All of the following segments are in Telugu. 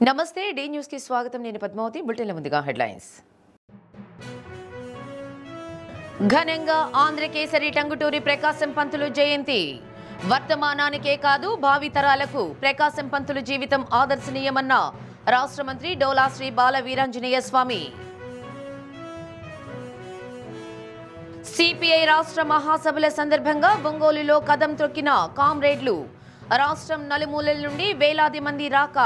నమస్తే డి న్యూస్ కి స్వాగతం. నేను పద్మావతి. బులెటిన్ల ముందుగా హెడ్లైన్స్. ఘనంగా ఆంధ్రకేసరి టంగుటూరి ప్రకాశం పంతులు జయంతి. వర్తమానానికే కాదు భావితరాలకు ప్రకాశం పంతులు జీవితం ఆదర్శనీయమన్న రాష్ట్ర మంత్రి డోలా శ్రీ బాల వీరాంజనేయ స్వామి. సిపిఐ రాష్ట్ర మహాసభల సందర్భంగా ఒంగోలులో కదం తొక్కిన కామ్రేడ్లు. రాష్ట్రం నలుమూలల నుండి వేలాది మంది రాక.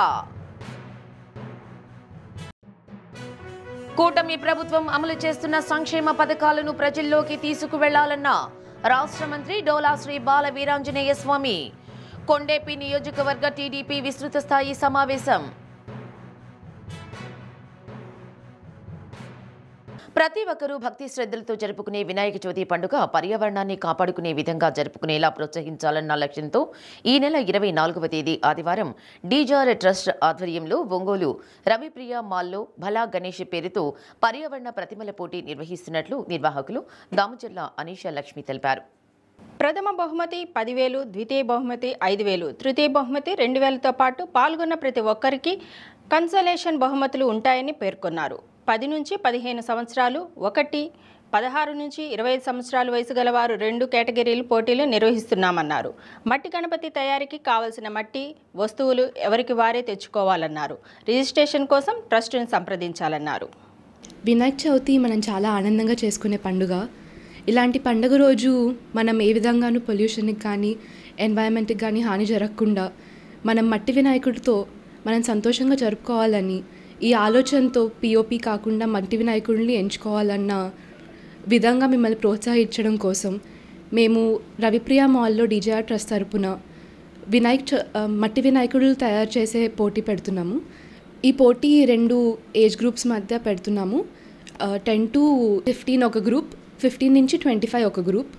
కూటమి ప్రభుత్వం అమలు చేస్తున్న సంక్షేమ పథకాలను ప్రజల్లోకి తీసుకువెళ్లాలన్న రాష్ట్ర మంత్రి డోలా శ్రీ బాల వీరాంజనేయ స్వామి. కొండేపి నియోజకవర్గ టీడీపీ విస్తృత స్థాయి సమావేశం. ప్రతి ఒక్కరూ భక్తి శ్రద్ధలతో జరుపుకునే వినాయక చవితి పండుగ పర్యావరణాన్ని కాపాడుకునే విధంగా జరుపుకునేలా ప్రోత్సహించాలన్న లక్ష్యంతో ఈ నెల 24వ తేదీ ఆదివారం డీజార్ ట్రస్ట్ ఆధ్వర్యంలో ఒంగోలు రవిప్రియ మాల్లో భలా గణేష్ పేరుతో పర్యావరణ ప్రతిమల పోటీ నిర్వహిస్తున్నట్లు నిర్వాహకులు దామచర్ల అనీషా లక్ష్మి తెలిపారు. ప్రథమ బహుమతి 10,000, ద్వితీయ బహుమతి 5,000, తృతీయ బహుమతి 2,000తో పాటు పాల్గొన్న ప్రతి ఒక్కరికి కన్సలేషన్ బహుమతులు ఉంటాయని పేర్కొన్నారు. 10 నుంచి 15 సంవత్సరాలు 1, 16 నుంచి 25 సంవత్సరాల వయసు గలవారు 2 కేటగిరీలు పోటీలు నిర్వహిస్తున్నామన్నారు. మట్టి గణపతి తయారీకి కావలసిన మట్టి వస్తువులు ఎవరికి వారే తెచ్చుకోవాలన్నారు. రిజిస్ట్రేషన్ కోసం ట్రస్టును సంప్రదించాలన్నారు. వినాయక చవితి మనం చాలా ఆనందంగా చేసుకునే పండుగ. ఇలాంటి పండుగ రోజు మనం ఏ విధంగానూ పొల్యూషన్కి కానీ ఎన్వైరన్మెంట్కి కానీ హాని జరగకుండా మనం మట్టి వినాయకుడితో మనం సంతోషంగా జరుపుకోవాలని ఈ ఆలోచనతో పిఓపి కాకుండా మట్టి వినాయకుడిని ఎంచుకోవాలన్న విధంగా మిమ్మల్ని ప్రోత్సహించడం కోసం మేము రవిప్రియ మాల్లో డీజేఆర్ ట్రస్ట్ తరపున మట్టి వినాయకుడు తయారు చేసే పోటీ పెడుతున్నాము. ఈ పోటీ 2 ఏజ్ గ్రూప్స్ మధ్య పెడుతున్నాము. 10 to 15 ఒక గ్రూప్, 15 నుంచి 25 ఒక గ్రూప్.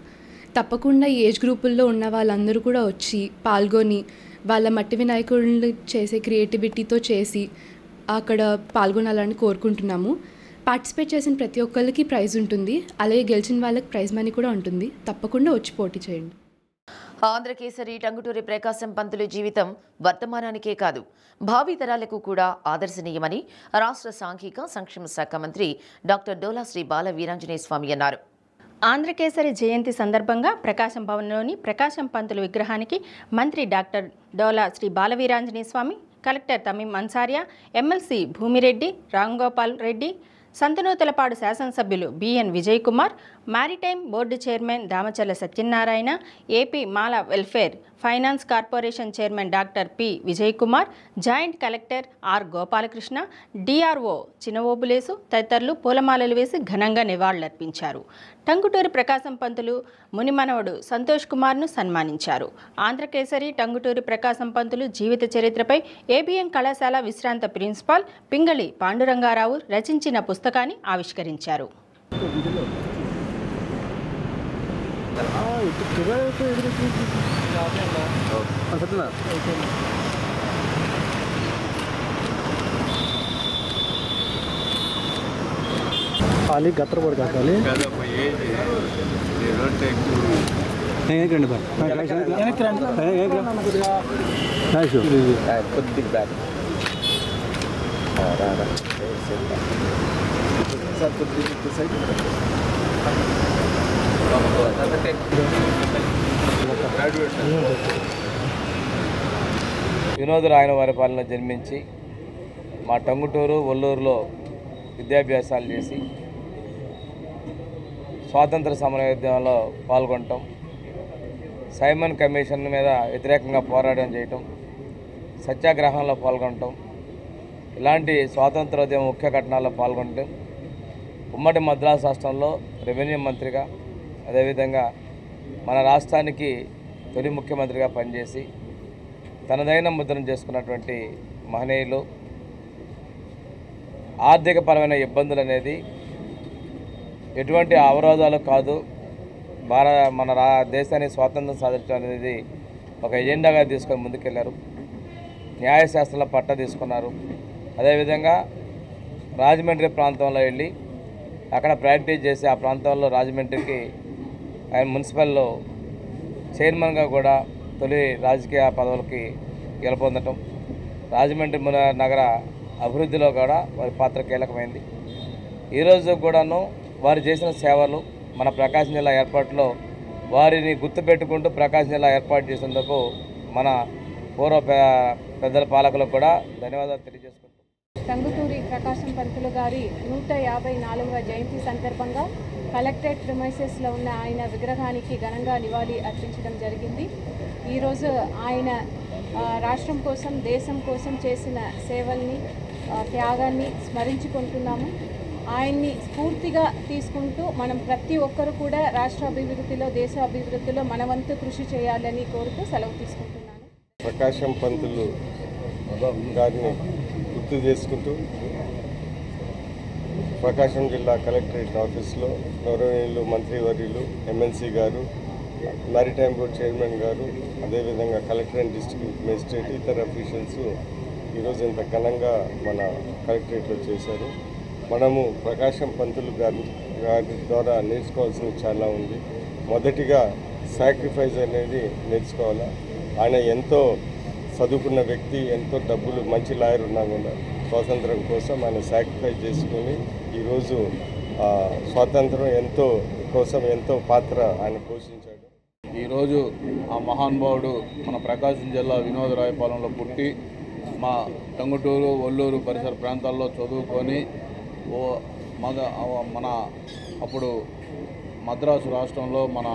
తప్పకుండా ఈ ఏజ్ గ్రూపుల్లో ఉన్న వాళ్ళందరూ కూడా వచ్చి పాల్గొని వాళ్ళ మట్టి వినాయకుడిని చేసే క్రియేటివిటీతో చేసి అక్కడ పాల్గొనాలని కోరుకుంటున్నాము. పార్టిసిపేట్ చేసిన ప్రతి ఒక్కరికి ప్రైజ్ ఉంటుంది. అలాగే గెలిచిన వాళ్ళకి ప్రైజ్ మనీ కూడా ఉంటుంది. తప్పకుండా వచ్చి పోటీ చేయండి. ఆంధ్రకేసరి టంగుటూరి ప్రకాశం పంతులు జీవితం వర్తమానానికే కాదు భావి తరాలకు కూడా ఆదర్శనీయమని రాష్ట్ర సాంఘిక సంక్షేమ శాఖ మంత్రి డాక్టర్ డోలా శ్రీ బాల వీరాంజనేయ స్వామి అన్నారు. ఆంధ్రకేసరి జయంతి సందర్భంగా ప్రకాశం భవన్లోని ప్రకాశం పంతులు విగ్రహానికి మంత్రి doctor Dola Sri Bala Veeranjaneya Swamy, collector Tameem Ansariya, MLC Bhumireddy, Ramgopal Reddy, Santhanuthalapadu శాసనసభ్యులు BN Vijay Kumar, maritime board chairman Damacharla Satyanarayana, AP Mala welfare finance corporation chairman doctor P Vijay Kumar, joint collector R Gopalakrishna, DRO Chinaobulesu తదితరులు పూలమాలలు వేసి ఘనంగా నివాళులర్పించారు. టంగుటూరి ప్రకాశం పంతులు మునిమనవడు సంతోష్ కుమార్ను సన్మానించారు. ఆంధ్రకేసరి టంగుటూరి ప్రకాశం పంతులు జీవిత చరిత్రపై ఏబిఎన్ కళాశాల విశ్రాంత ప్రిన్సిపాల్ పింగళి పాండురంగారావు రచించిన పుస్తకాన్ని ఆవిష్కరించారు. खाली गत्र पड़ जाता है వినోద రాయన వారి పాలన జన్మించి మా టంగుటూరు ఒల్లూరులో విద్యాభ్యాసాలు చేసి స్వాతంత్ర సమరయోద్యమంలో పాల్గొనటం, సైమన్ కమిషన్ మీద వ్యతిరేకంగా పోరాటం చేయటం, సత్యాగ్రహంలో పాల్గొనటం, ఇలాంటి స్వాతంత్రోద్యమ ముఖ్య ఘటనల్లో పాల్గొనటం, ఉమ్మడి మద్రాసు రాష్ట్రంలో రెవెన్యూ మంత్రిగా అదేవిధంగా మన రాష్ట్రానికి తొలి ముఖ్యమంత్రిగా పనిచేసి తనదైన ముద్రను చేసుకున్నటువంటి మహనీయులు. ఆర్థికపరమైన ఇబ్బందులు అనేది ఎటువంటి అవరోధాలు కాదు, మన దేశాన్ని స్వాతంత్రం సాధించడం అనేది ఒక ఎజెండాగా తీసుకొని ముందుకెళ్లారు. న్యాయశాస్త్రంలో పట్ట తీసుకున్నారు. అదేవిధంగా రాజమండ్రి ప్రాంతంలో వెళ్ళి అక్కడ ప్రాక్టీస్ చేసి ఆ ప్రాంతంలో రాజమండ్రికి ఆయన మున్సిపల్లో చైర్మన్గా కూడా తొలి రాజకీయ పదవులకి గెలుపొందటం, రాజమండ్రి నగర అభివృద్ధిలో కూడా వారి పాత్ర కీలకమైంది. ఈరోజు కూడాను వారు చేసిన సేవలు మన ప్రకాశం జిల్లా ఏర్పాటులో వారిని గుర్తుపెట్టుకుంటూ ప్రకాశం జిల్లా ఏర్పాటు చేసేందుకు మన పూర్వ పెద్దల పాలకులకు కూడా ధన్యవాదాలు తెలియజేసుకుంటాం. టంగుటూరి ప్రకాశం పంతులు గారి 154వ జయంతి సందర్భంగా కలెక్టరేట్ ప్రిమైసెస్లో ఉన్న ఆయన విగ్రహానికి ఘనంగా నివాళి అర్పించడం జరిగింది. ఈరోజు ఆయన రాష్ట్రం కోసం, దేశం కోసం చేసిన సేవల్ని, త్యాగాన్ని స్మరించుకుంటున్నాము. ఆయన్ని స్ఫూర్తిగా తీసుకుంటూ మనం ప్రతి ఒక్కరు కూడా రాష్ట్ర అభివృద్ధిలో, దేశ అభివృద్ధిలో మన వంతు కృషి చేయాలని కోరుతూ సెలవు తీసుకుంటున్నాను. ప్రకాశం పంతులు గారిని గుర్తు చేసుకుంటూ ప్రకాశం జిల్లా కలెక్టరేట్ ఆఫీస్లో గౌరవనీయులు మంత్రివర్యులు, ఎమ్మెల్సీ గారు, మారిటైమ్ బోర్డ్ చైర్మన్ గారు, అదేవిధంగా కలెక్టర్ అండ్ డిస్ట్రిక్ట్ మేజిస్ట్రేట్, ఇతర అఫీషియల్స్ ఈరోజు ఇంత ఘనంగా మన కలెక్టరేట్లో చేశారు. మనము ప్రకాశం పంతులు గారి ద్వారా నేర్చుకోవాల్సింది చాలా ఉంది. మొదటిగా సాక్రిఫైస్ అనేది నేర్చుకోవాలి. ఆయన ఎంతో చదువుకున్న వ్యక్తి, ఎంతో డబ్బులు, మంచి లాయర్ ఉన్నా కూడా స్వాతంత్రం కోసం ఆయన సాక్రిఫైస్ చేసుకుని ఈరోజు స్వాతంత్రం ఎంతో పాత్ర ఆయన పోషించాడు. ఈరోజు ఆ మహానుభావుడు మన ప్రకాశం జిల్లా వినోదరాయపాలెంలో పుట్టి మా టంగుటూరు, ఒల్లూరు పరిసర ప్రాంతాల్లో చదువుకొని మన అప్పుడు మద్రాసు రాష్ట్రంలో మన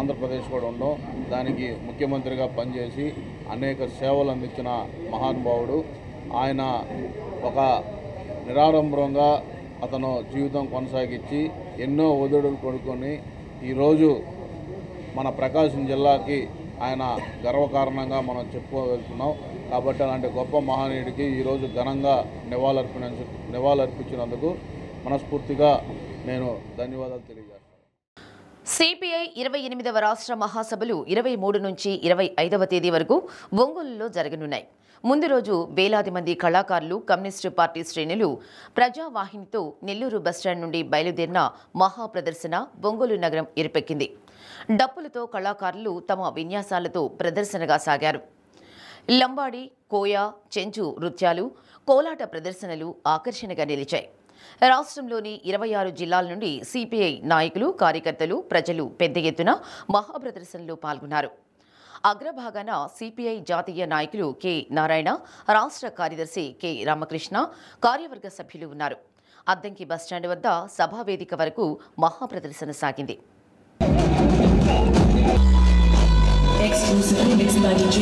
ఆంధ్రప్రదేశ్ కూడా ఉండడం, దానికి ముఖ్యమంత్రిగా పనిచేసి అనేక సేవలు అందించిన మహానుభావుడు. ఆయన ఒక నిరాడంబరంగా అతను జీవితం కొనసాగించి ఎన్నో ఒత్తిడులు పడుకొని ఈరోజు మన ప్రకాశం జిల్లాకి ఆయన గర్వకారణంగా మనం చెప్పుకోగలుగుతున్నాం. కాబట్టి అలాంటి గొప్ప మహనీయుడికి ఈరోజు ఘనంగా నివాళులర్పించినందుకు మనస్ఫూర్తిగా నేను ధన్యవాదాలు తెలియజేస్తాను. సిపిఐ 28వ రాష్ట్ర మహాసభలు 23 నుంచి 25వ తేదీ వరకు ఒంగోలులో జరగనున్నాయి. ముందు రోజు వేలాది మంది కళాకారులు, కమ్యూనిస్టు పార్టీ శ్రేణులు ప్రజావాహినితో నెల్లూరు బస్టాండ్ నుండి బయలుదేరిన మహా ప్రదర్శన ఒంగోలు నగరం ఎరుపెక్కింది. డప్పులతో కళాకారులు తమ విన్యాసాలతో ప్రదర్శనగా సాగారు. లంబాడి, కోయ, చెంచు నృత్యాలు, కోలాట ప్రదర్శనలు ఆకర్షణగా నిలిచాయి. రాష్ట్రంలోని 26 జిల్లాల నుండి సిపిఐ నాయకులు, కార్యకర్తలు, ప్రజలు పెద్ద ఎత్తున మహాప్రదర్శనలో పాల్గొన్నారు. అగ్రభాగాన సిపిఐ జాతీయ నాయకులు కె నారాయణ, రాష్ట్ర కార్యదర్శి కె రామకృష్ణ, కార్యవర్గ సభ్యులు ఉన్నారు. అద్దంకి బస్టాండ్ వద్ద సభావేదిక వరకు మహాప్రదర్శన సాగింది. Exclusively mixed by DJ.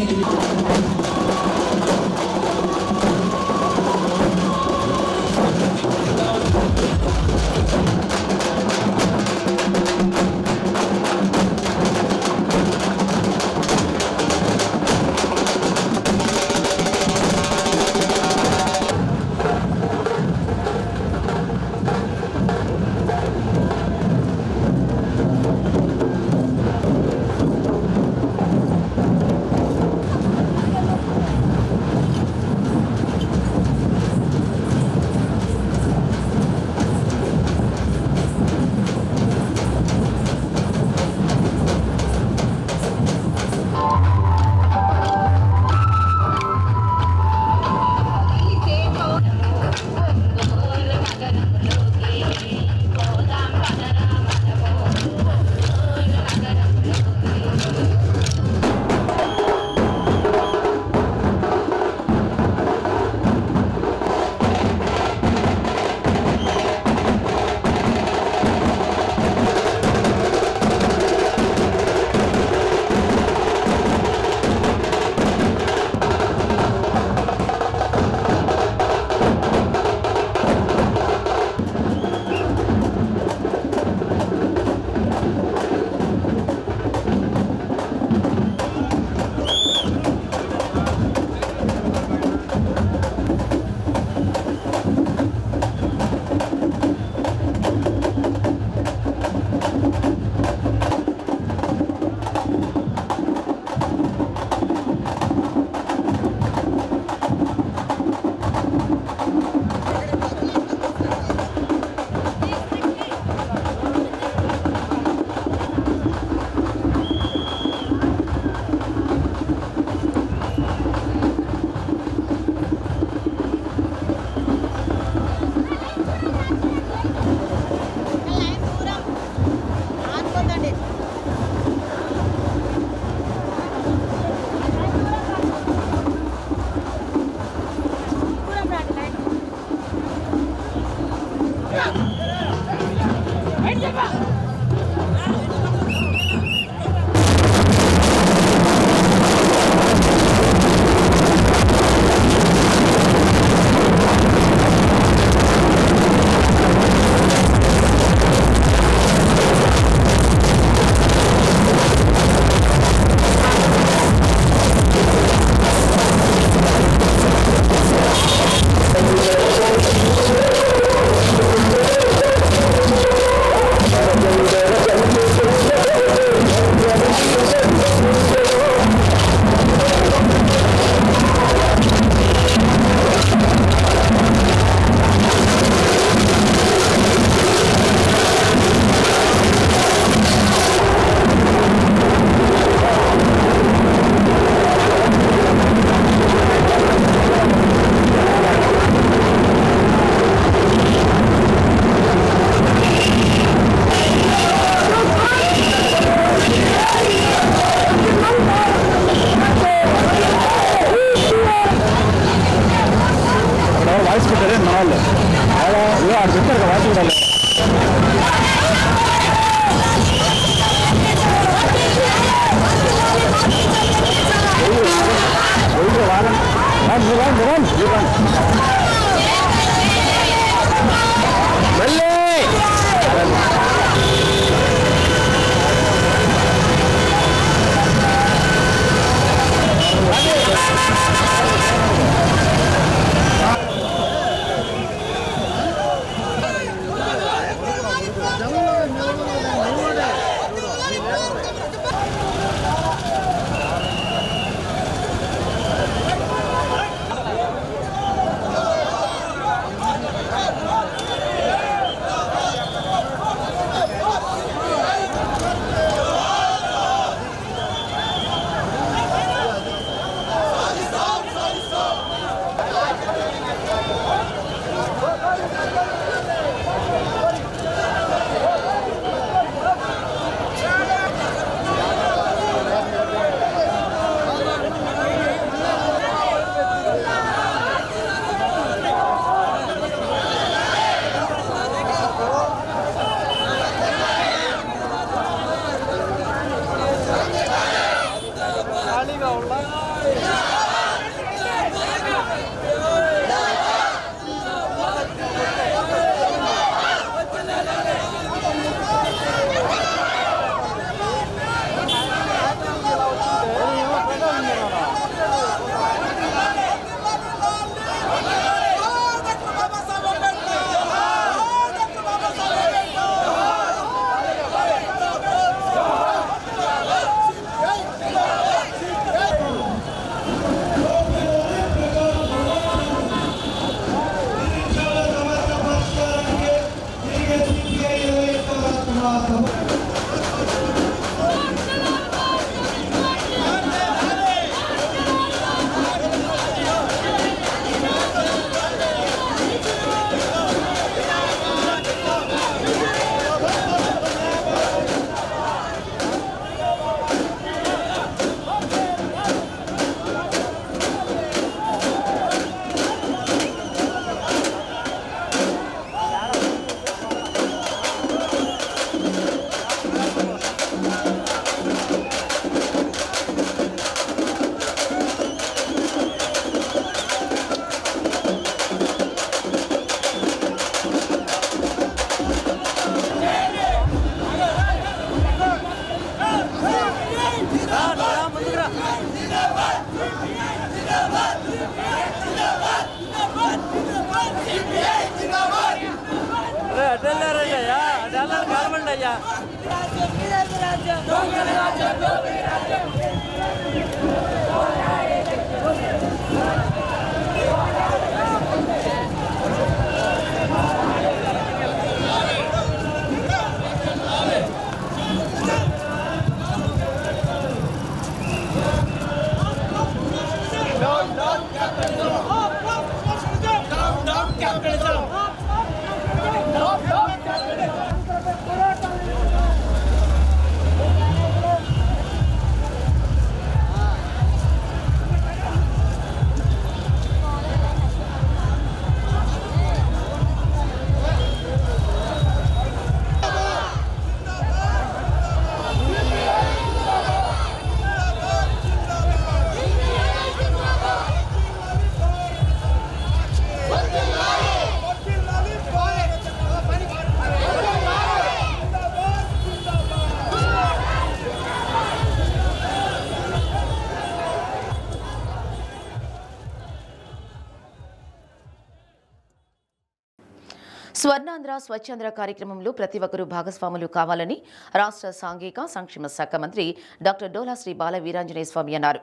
Swarnandhra Swachhandhra కార్యక్రమంలో ప్రతి ఒక్కరూ భాగస్వాములు కావాలని రాష్ట్ర సాంఘిక సంక్షేమ శాఖ మంత్రి డాక్టర్ డోలా శ్రీ బాల వీరాంజనేయ స్వామి అన్నారు.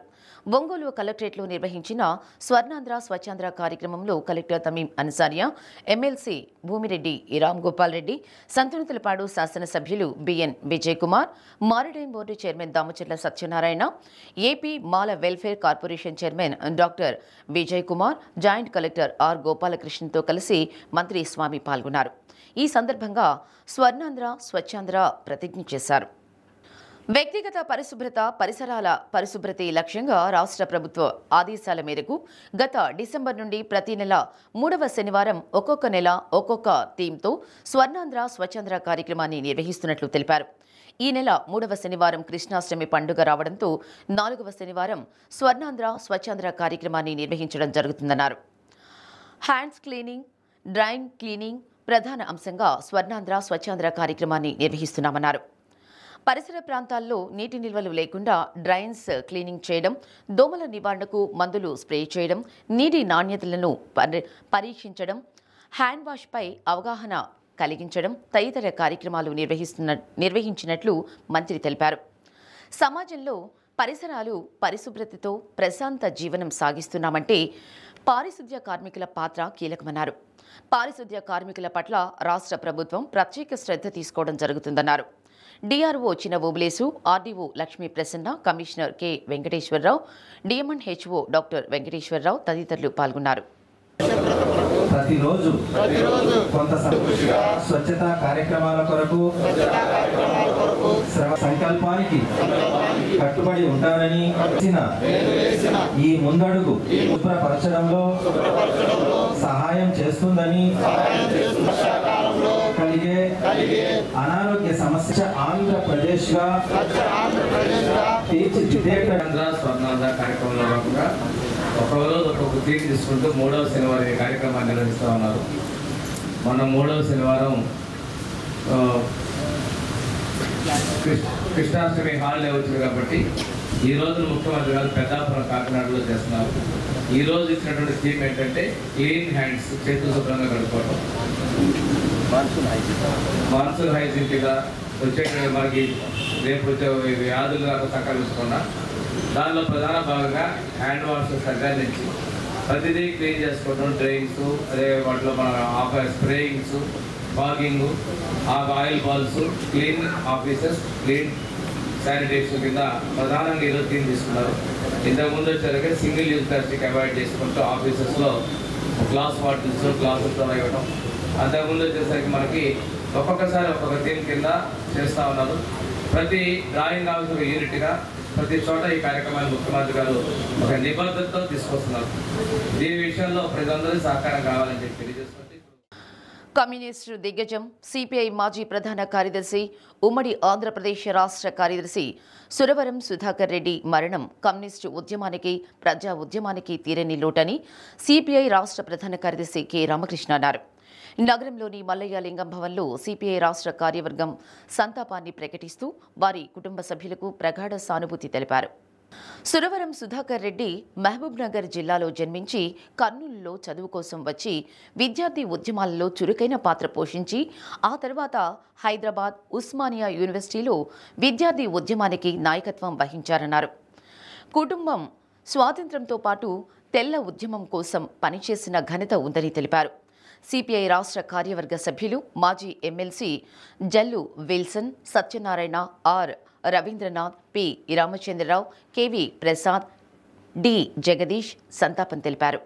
ఒంగోలు కలెక్టరేట్లో నిర్వహించిన స్వర్ణాంధ్ర స్వచ్ఛాంధ్ర కార్యక్రమంలో కలెక్టర్ తమీం అన్సారియా, ఎమ్మెల్సీ భూమిరెడ్డి రామ్ గోపాల్ రెడ్డి, సంతనూతలపాడు శాసనసభ్యులు BN Vijay Kumar, maritime board chairman Damacharla Satyanarayana, AP Mala welfare corporation chairman doctor Vijay Kumar, joint collector R గోపాలకృష్ణన్తో కలిసి మంత్రి స్వామి పాల్గొన్నారు. ఈ సందర్భంగా స్వర్ణాంధ్ర స్వచ్ఛాంధ్ర ప్రతిజ్ఞ చేశారు. వ్యక్తిగత పరిశుభ్రత, పరిసరాల పరిశుభ్రతే లక్ష్యంగా రాష్ట్ర ప్రభుత్వ ఆదేశాల మేరకు గత డిసెంబర్ నుండి ప్రతి నెల 3వ శనివారం ఒక్కొక్క నెల ఒక్కొక్క థీమ్తో స్వర్ణాంధ్ర స్వచ్ఛాంధ్ర కార్యక్రమాన్ని నిర్వహిస్తున్నట్లు తెలిపారు. ఈ నెల 3వ శనివారం కృష్ణాష్టమి పండుగ రావడంతో 4వ శనివారం స్వర్ణాంధ్ర స్వచ్ఛాంధ్ర కార్యక్రమాన్ని నిర్వహించడం జరుగుతుందన్నారు. హ్యాండ్స్ క్లీనింగ్, డ్రైన్ క్లీనింగ్ ప్రధాన అంశంగా స్వర్ణాంధ్ర స్వచ్ఛాంధ్ర కార్యక్రమాన్ని నిర్వహిస్తున్నామన్నారు. పరిసర ప్రాంతాల్లో నీటి నిల్వలు లేకుండా డ్రైన్స్ క్లీనింగ్ చేయడం, దోమల నివారణకు మందులు స్ప్రే చేయడం, నీటి నాణ్యతలను పరీక్షించడం, హ్యాండ్ వాష్పై అవగాహన కలిగించడం తదితర కార్యక్రమాలు నిర్వహించినట్లు మంత్రి తెలిపారు. సమాజంలో పరిసరాలు పరిశుభ్రతతో ప్రశాంత జీవనం సాగిస్తున్నామంటే పారిశుద్ధ్య కార్మికుల పాత్ర కీలకమన్నారు. పారిశుద్ధ్య కార్మికుల పట్ల రాష్ట్ర ప్రభుత్వం ప్రత్యేక శ్రద్ధ తీసుకోవడం జరుగుతుందన్నారు. DRO Chinna Obulesu, RDO Lakshmi Prasanna, commissioner K Venkateswararao, DMNHO doctor Venkateswararao తదితరులు పాల్గొన్నారు. ప్రతిరోజు కొంత స్వచ్ఛతా కార్యక్రమాల కొరకు సంకల్పానికి కట్టుబడి ఉంటానని ఈ ముందడుగు శుభ్రపరచడంలో సహాయం చేస్తుందని కలిగే అనారోగ్య సమస్య ఆంధ్రప్రదేశ్గా తీర్చిదిద్దేంద్ర స్వర్ణాంధ్ర కార్యక్రమంలో భాగంగా ఒకరోజు ఒక్కొక్క థీమ్ తీసుకుంటూ 3వ శనివారం ఈ కార్యక్రమాన్ని నిర్వహిస్తూ ఉన్నారు. మొన్న 3వ శనివారం కృష్ణాష్టమి హాలిడే వచ్చింది కాబట్టి ఈ రోజు ముఖ్యమంత్రి గారు పెద్దాపురం కాకినాడలో చేస్తున్నారు. ఈ రోజు ఇచ్చినటువంటి థీమ్ ఏంటంటే క్లీన్ హ్యాండ్స్, చేతులు శుభ్రంగా కడుక్కోవడం, మాన్సూన్ హైజీన్గా వచ్చేటువంటి మనకి రేపు వచ్చే వ్యాధులు దాకా సంకలించకుండా దానిలో ప్రధాన భాగంగా హ్యాండ్ వాష్ దగ్గర నుంచి ప్రతిదీ క్లీన్ చేసుకోవడం, డ్రైన్స్, అదే వాటిలో మన sprayings, fogging, oil balls, clean offices, clean sanitation కింద ప్రధానంగా ఈరోజు థీమ్ తీసుకున్నారు. ఇంతకుముందు వచ్చేసరికి సింగిల్ యూజ్ ప్లాస్టిక్ అవాయిడ్ చేసుకుంటూ ఆఫీసెస్లో గ్లాస్ బాటిల్స్, గ్లాసులతో ఇవ్వడం. అంతకుముందు వచ్చేసరికి మనకి ఒక్కొక్కసారి ఒక్కొక్క థీమ్ కింద చేస్తూ ఉన్నారు. ప్రతి డ్రాయింగ్ ఆఫీస్ ఒక యూనిట్గా ప్రతి చోట ఈ కార్యక్రమాన్ని ముఖ్యమంత్రి గారు ఒక నిబద్ధతతో తీసుకొస్తున్నారు. దీని విషయంలో ప్రజలందరూ సహకారం కావాలని చెప్పి తెలియజేస్తున్నారు. కమ్యూనిస్టు దిగ్గజం సిపిఐ మాజీ ప్రధాన కార్యదర్శి, ఉమ్మడి ఆంధ్రప్రదేశ్ రాష్ట్ర కార్యదర్శి సురవరం సుధాకర్ రెడ్డి మరణం కమ్యూనిస్టు ఉద్యమానికి, ప్రజా ఉద్యమానికి తీరని లోటని సిపిఐ రాష్ట్ర ప్రధాన కార్యదర్శి కె రామకృష్ణ అన్నారు. నగరంలోని మల్లయ్య లింగం భవన్లో సిపిఐ రాష్ట్ర కార్యవర్గం సంతాపాన్ని ప్రకటిస్తూ వారి కుటుంబ సభ్యులకు ప్రగాఢ సానుభూతి తెలిపారు. సురవరం సుధాకర్ రెడ్డి మహబూబ్ నగర్ జిల్లాలో జన్మించి కర్నూలులో చదువు కోసం వచ్చి విద్యార్థి ఉద్యమాలలో చురుకైన పాత్ర పోషించి ఆ తర్వాత హైదరాబాద్ ఉస్మానియా యూనివర్సిటీలో విద్యార్థి ఉద్యమానికి నాయకత్వం వహించారన్నారు. కుటుంబం స్వాతంత్ర్యంతో పాటు తెల్ల ఉద్యమం కోసం పనిచేసిన ఘనత ఉందని తెలిపారు. సిపిఐ రాష్ట్ర కార్యవర్గ సభ్యులు మాజీ MLC Jallu Wilson, Satyanarayana, R Ravindranath, P Ramachandrarao, KV Prasad, D Jagadish సంతాపం తెలిపారు.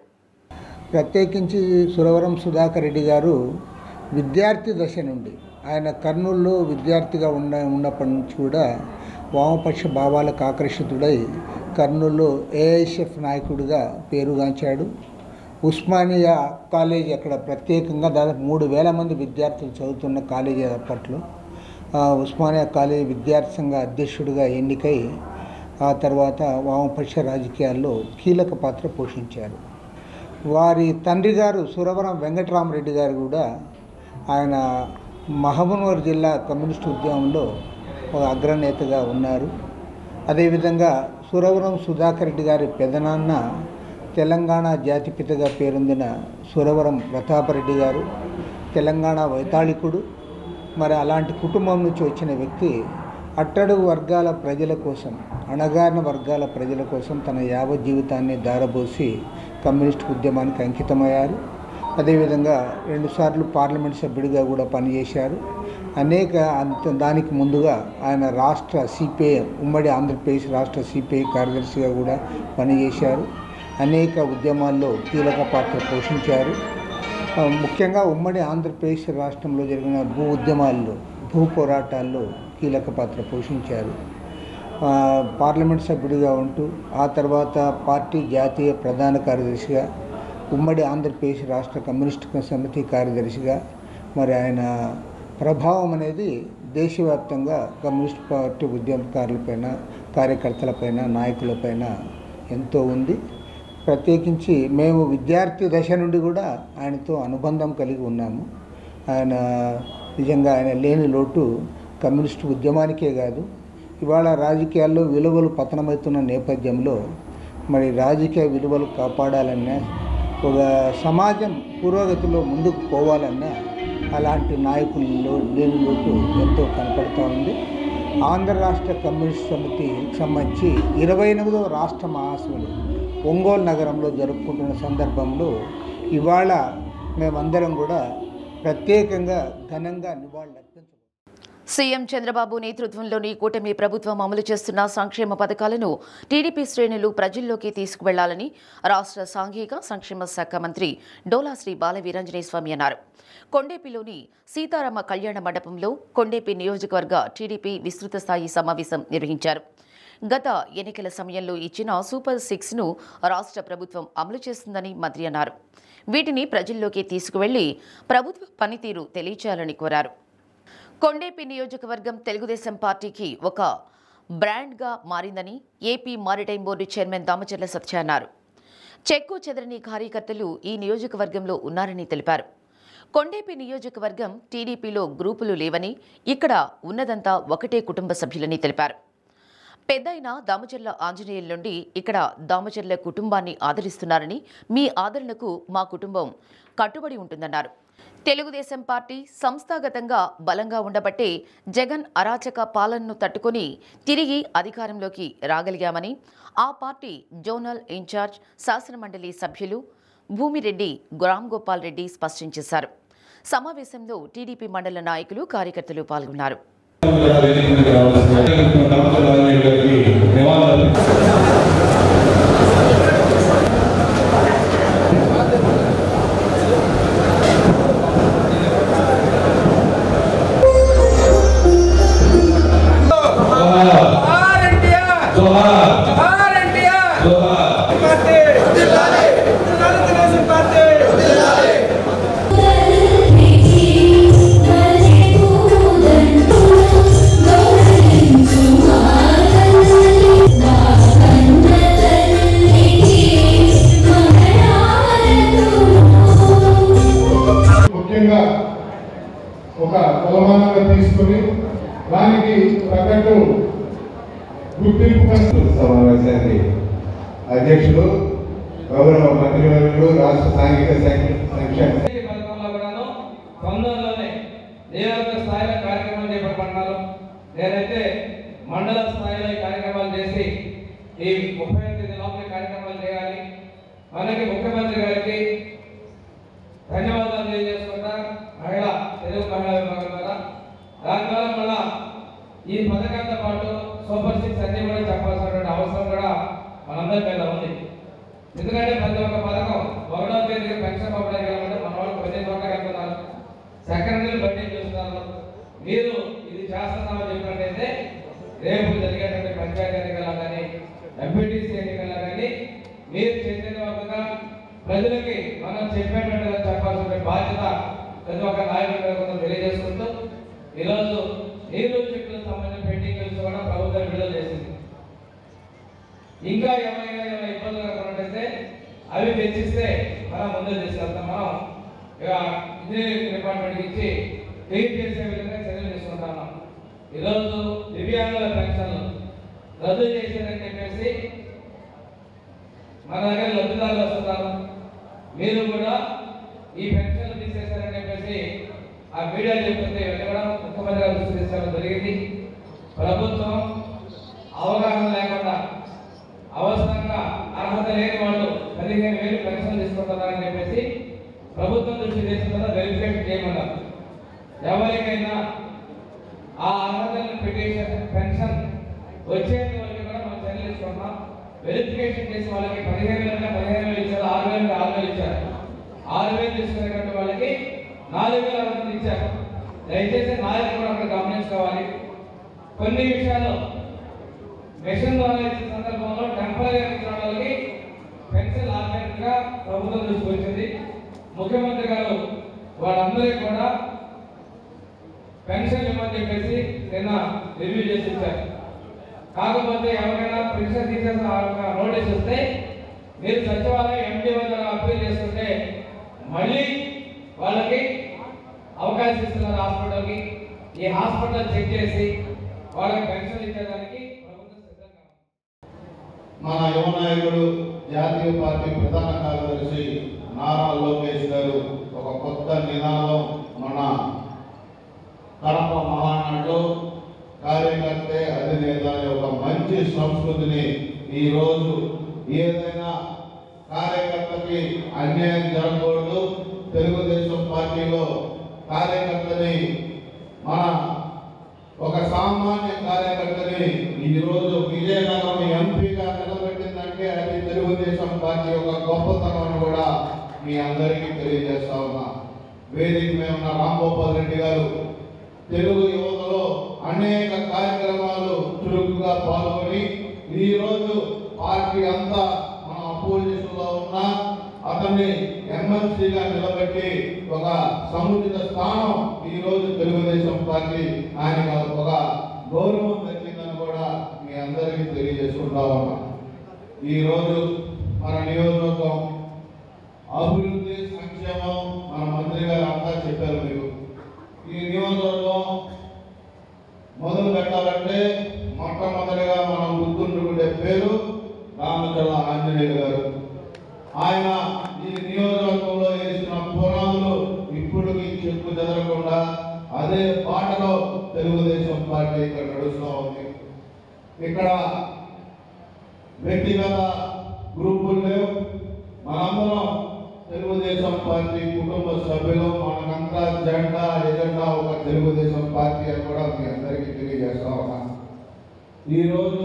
ప్రత్యేకించి సురవరం సుధాకర్ రెడ్డి గారు విద్యార్థి దశ నుండి ఆయన కర్నూలులో విద్యార్థిగా ఉన్నప్పటి నుంచి కూడా వామపక్ష భావాలకు ఆకర్షితుడై కర్నూలులో ఏఐఎస్ఎఫ్ నాయకుడిగా పేరుగాంచాడు. ఉస్మానియా కాలేజీ అక్కడ ప్రత్యేకంగా దాదాపు 3,000 మంది విద్యార్థులు చదువుతున్న కాలేజీ అప్పట్లో ఉస్మానియా కాలేజీ విద్యార్థి సంఘ అధ్యక్షుడిగా ఎన్నికై ఆ తర్వాత వామపక్ష రాజకీయాల్లో కీలక పాత్ర పోషించారు. వారి తండ్రి గారు సురవరం వెంకటరామరెడ్డి గారు కూడా ఆయన మహబూబ్నగర్ జిల్లా కమ్యూనిస్టు ఉద్యమంలో ఒక అగ్రనేతగా ఉన్నారు. అదేవిధంగా సురవరం సుధాకర్ రెడ్డి గారి పెదనాన్న తెలంగాణ జాతిపితగా పేరొందిన సురవరం ప్రతాపరెడ్డి గారు, తెలంగాణ వైతాళికుడు. మరి అలాంటి కుటుంబం నుంచి వచ్చిన వ్యక్తి అట్టడుగు వర్గాల ప్రజల కోసం, అణగారిన వర్గాల ప్రజల కోసం తన యావత్ జీవితాన్ని దారబోసి కమ్యూనిస్ట్ ఉద్యమానికి అంకితమయ్యారు. అదేవిధంగా 2 సార్లు పార్లమెంట్ సభ్యుడిగా కూడా పనిచేశారు. దానికి ముందుగా ఆయన రాష్ట్ర సిపిఐ, ఉమ్మడి ఆంధ్రప్రదేశ్ రాష్ట్ర సిపిఐ కార్యదర్శిగా కూడా పనిచేశారు. అనేక ఉద్యమాల్లో కీలక పాత్ర పోషించారు. ముఖ్యంగా ఉమ్మడి ఆంధ్రప్రదేశ్ రాష్ట్రంలో జరిగిన భూ ఉద్యమాల్లో, భూ పోరాటాల్లో కీలక పాత్ర పోషించారు. పార్లమెంట్ సభ్యుడిగా ఉంటూ ఆ తర్వాత పార్టీ జాతీయ ప్రధాన కార్యదర్శిగా, ఉమ్మడి ఆంధ్రప్రదేశ్ రాష్ట్ర కమ్యూనిస్ట్ సమితి కార్యదర్శిగా మరి ఆయన ప్రభావం అనేది దేశవ్యాప్తంగా కమ్యూనిస్ట్ పార్టీ ఉద్యమకారులపైన, కార్యకర్తలపైన, నాయకులపైన ఎంతో ఉంది. ప్రత్యేకించి మేము విద్యార్థి దశ నుండి కూడా ఆయనతో అనుబంధం కలిగి ఉన్నాము. ఆయన నిజంగా ఆయన లేని లోటు కమ్యూనిస్టు ఉద్యమానికే కాదు, ఇవాళ రాజకీయాల్లో విలువలు పతనమవుతున్న నేపథ్యంలో మరి రాజకీయ విలువలు కాపాడాలన్నా, ఒక సమాజం పురోగతిలో ముందుకు పోవాలన్నా అలాంటి నాయకుల్లో లేని లోటు ఎంతో కనపడుతూ ఉంది. ఆంధ్ర రాష్ట్ర కమ్యూనిస్ట్ సమితికి సంబంధించి 28వ రాష్ట్ర మహాసభలు ఒంగోలు నగరంలో జరుపుకుంటున్న సందర్భంలో ఇవాళ మేమందరం కూడా ప్రత్యేకంగా ఘనంగా నివాళులర్పించబోతున్నాం. సీఎం చంద్రబాబు నేతృత్వంలోని కూటమి ప్రభుత్వం అమలు చేస్తున్న సంక్షేమ పథకాలను టీడీపీ శ్రేణులు ప్రజల్లోకి తీసుకువెళ్లాలని రాష్ట్ర సాంఘిక సంక్షేమ శాఖ మంత్రి డోలా శ్రీ బాలవీరాంజనేయ స్వామి అన్నారు. కొండేపిలోని సీతారామ కళ్యాణ మండపంలో కొండేపి నియోజకవర్గ టీడీపీ విస్తృత స్థాయి సమావేశం నిర్వహించారు. గత ఎన్నికల సమయంలో ఇచ్చిన సూపర్ 6ను రాష్ట్ర ప్రభుత్వం అమలు చేస్తుందని మంత్రి అన్నారు. వీటిని ప్రజల్లోకి తీసుకువెళ్లి ప్రభుత్వ పనితీరు తెలియచేయాలని కోరారు. కొండేపి నియోజకవర్గం తెలుగుదేశం పార్టీకి ఒక బ్రాండ్గా మారిందని AP maritime board chairman Damacharla Satya అన్నారు. చెక్కు చెదరని కార్యకర్తలు ఈ నియోజకవర్గంలో ఉన్నారని తెలిపారు. కొండేపి నియోజకవర్గం టీడీపీలో గ్రూపులు లేవని, ఇక్కడ ఉన్నదంతా ఒకటే కుటుంబ సభ్యులని తెలిపారు. పెద్దయిన దామచర్ల ఆంజనేయుల నుండి ఇక్కడ దామచర్ల కుటుంబాన్ని ఆదరిస్తున్నారని, మీ ఆదరణకు మా కుటుంబం కట్టుబడి ఉంటుందన్నారు. తెలుగుదేశం పార్టీ సంస్థాగతంగా బలంగా ఉండబట్టే జగన్ అరాచక పాలనను తట్టుకొని తిరిగి అధికారంలోకి రాగలిగామని ఆ పార్టీ జోనల్ ఇన్ఛార్జ్ శాసనమండలి సభ్యులు భూమిరెడ్డి రామ్ గోపాల్ రెడ్డి స్పష్టం చేశారు. సమావేశంలో టీడీపీ మండల నాయకులు, కార్యకర్తలు పాల్గొన్నారు. ఒక కొలమానంగా తీసుకుని దానికి తగ్గట్టు గుర్తింపు సమావేశానికి అధ్యక్షులు గౌరవ మంత్రివర్యులు రాష్ట్ర సాంఘిక సంక్షేమ తొందరలోనే నియోజక స్థాయిలో కార్యక్రమాలు చేపట్టమన్నారు. నేనైతే మండల స్థాయిలో ఈ కార్యక్రమాలు చేసి ఈ 31 తేదీ లోపల కార్యక్రమాలు చేయాలి. మనకి ముఖ్యమంత్రి గారికి ధన్యవాదాలు తెలియజేసుకుంటా తెలుగు మహిళా విభాగం ద్వారా దానివల్ల మళ్ళా ఈ పథకంతో పాటు సూపర్ 6 అన్ని కూడా చెప్పాల్సినటువంటి అవసరం కూడా మనందరి మీద ఉంది. ఎందుకంటే ప్రతి ఒక్క పథకం 1వ తేదీకి పెన్షన్ పంపడానికి వెళ్ళమంటే మన వాళ్ళు ప్రతి చోట్ల వెళ్తున్నారు, సెకండరీ బడ్డీ చూస్తున్నారు. మీరు ఇది చేస్తున్నామని చెప్పినట్టయితే రేపు జరిగేటువంటి పంచాయతీ ఎన్నికల్లో కానీ ఎంపీటీసీ ఎన్నికల్లో కానీ మీరు చైతన్యవంతంగా ప్రజలకి మనం చెప్పేటట్టుగా చెప్పాల్సిన బాధ్యత ప్రతి ఒక్క నాయకుడు తెలియజేసుకుంటూ ఈరోజు నీరు చెట్లకు సంబంధించిన పెండింగ్ బిల్స్ కూడా ప్రభుత్వం విడుదల చేసింది. ఇంకా ఏమైనా ఇబ్బందులు కనుకున్నట్టయితే అవి తెచ్చిస్తే మనం ముందు తీసుకెళ్తాం. మనం ఇంజనీరింగ్ డిపార్ట్మెంట్కి ఇచ్చి క్లీన్ చేసే విధంగా చర్యలు తీసుకుంటున్నాం. ఈరోజు దివ్యాంగుల పెన్షన్లు రద్దు చేసేదని చెప్పేసి మన దగ్గర లబ్ధిదారులు వస్తున్నారు. మీరు కూడా ఈ పెన్షన్లు తీసేశారని చెప్పేసి చెప్పేసి ఆ మీడియా చెప్తుంది వెళ్ళడం ముఖ్యమంత్రి గారు దృష్టి తీసుకోవడం జరిగింది. ప్రభుత్వం అవగాహన లేకుండా అవసరంగా అర్హత లేని వాళ్ళు 15,000 పెన్షన్ తీసుకుంటున్నారని చెప్పేసి ప్రభుత్వం దృష్టి తీసుకున్న వెరిఫికేషన్ చేయమన్నారు. ఎవరికైనా ఆ అర్హతలను పిటిషన్ పెన్షన్ వచ్చేంత వరకు కూడా మనం చర్యలు తీసుకుంటున్నాం. వెరిఫికేషన్ చేసి వాళ్ళకి 15,000 ఇచ్చారు, 6,000 ఇచ్చారు. 6,000 తీసుకునేటువంటి వాళ్ళకి 4,000 ఇచ్చారు. దయచేసి నాయకులు కూడా అక్కడ గమనించుకోవాలి. కొన్ని విషయాలు మిషన్ ద్వారా ఇచ్చిన సందర్భంలో టెంపరీగా ఇచ్చిన వాళ్ళకి పెన్షన్ ఆపేట్టుగా ప్రభుత్వం దృష్టికి వచ్చింది. ముఖ్యమంత్రి గారు వాళ్ళందరికీ కూడా పెన్షన్ ఇవ్వమని చెప్పేసి నిన్న రివ్యూ చేసి ఇచ్చారు. కాకపోతే ఎవరైనా పెన్షన్ తీసేసిన నోటీస్ వస్తే మీరు సచివాలయం ఎండిఓ ద్వారా అప్పీల్ చేసుకుంటే మళ్ళీ వాళ్ళకి అవకాశం ఇస్తున్నారు హాస్పిటల్కి. ఈ హాస్పిటల్ చెక్ చేసి వాళ్ళకి పెన్షన్ ఇచ్చేదానికి ప్రభుత్వం సిద్ధంగా ఉంది. మన యువ నాయకుడు జాతీయ పార్టీ ప్రధాన కార్యదర్శి నారా లోకేష్ గారు ఒక కొత్త నినాదం మన కడప మహానాడులో కార్యకర్తే అధినేత అనే ఒక మంచి సంస్కృతిని ఈరోజు ఏదైనా కార్యకర్తకి అన్యాయం జరగకూడదు, తెలుగుదేశం పార్టీలో కార్యకర్తని మన ఒక సామాన్య కార్యకర్తని ఈరోజు విజయనగరం ఎంపీగా నిలబెట్టిందంటే అది తెలుగుదేశం పార్టీ యొక్క గొప్పతనం కూడా మీ అందరికీ తెలియజేస్తా ఉన్నా. వేదిక మీద ఉన్న రాంగోపాల్ రెడ్డి గారు తెలుగు యువతలో అనేక కార్యక్రమాలు చురుకుగా పాల్గొని ఈరోజు పార్టీ అంతా మన అపోజిషన్ లో ఉన్నా అతన్ని ఎమ్మెల్సీగా నిలబెట్టి ఒక సముచిత స్థానం ఈరోజు తెలుగుదేశం పార్టీ ఆయనకు ఒక గౌరవం దక్కిందని కూడా మీ అందరికీ తెలియజేసుకుంటా ఉన్నా. ఈరోజు మన నియోజకవర్గం అభివృద్ధి సంక్షేమం మన మంత్రి గారు అంతా చెప్పారు. మీకు ఈ నియోజకవర్గం మొదలు పెట్టాలంటే మొట్టమొదటిగా మనం గుర్తుంచుకునే పేరు రామచంద్ర ఆంజనేయులు గారు. ఆయన ఈ నియోజకవర్గంలో వేసిన పునాదులు ఇప్పటికీ చెక్కు చెదరకుండా అదే బాటలో తెలుగుదేశం పార్టీ ఇక్కడ నడుస్తూ ఉంది. ఇక్కడ వ్యక్తిగత గ్రూపులు లేవు, మనందరం తెలుగుదేశం పార్టీ కుటుంబ సభ్యులు, మనకంతా జెండా ఎజెండా ఒక తెలుగుదేశం పార్టీ అని కూడా మీ అందరికీ తెలియజేస్తా ఉన్నా. ఈరోజు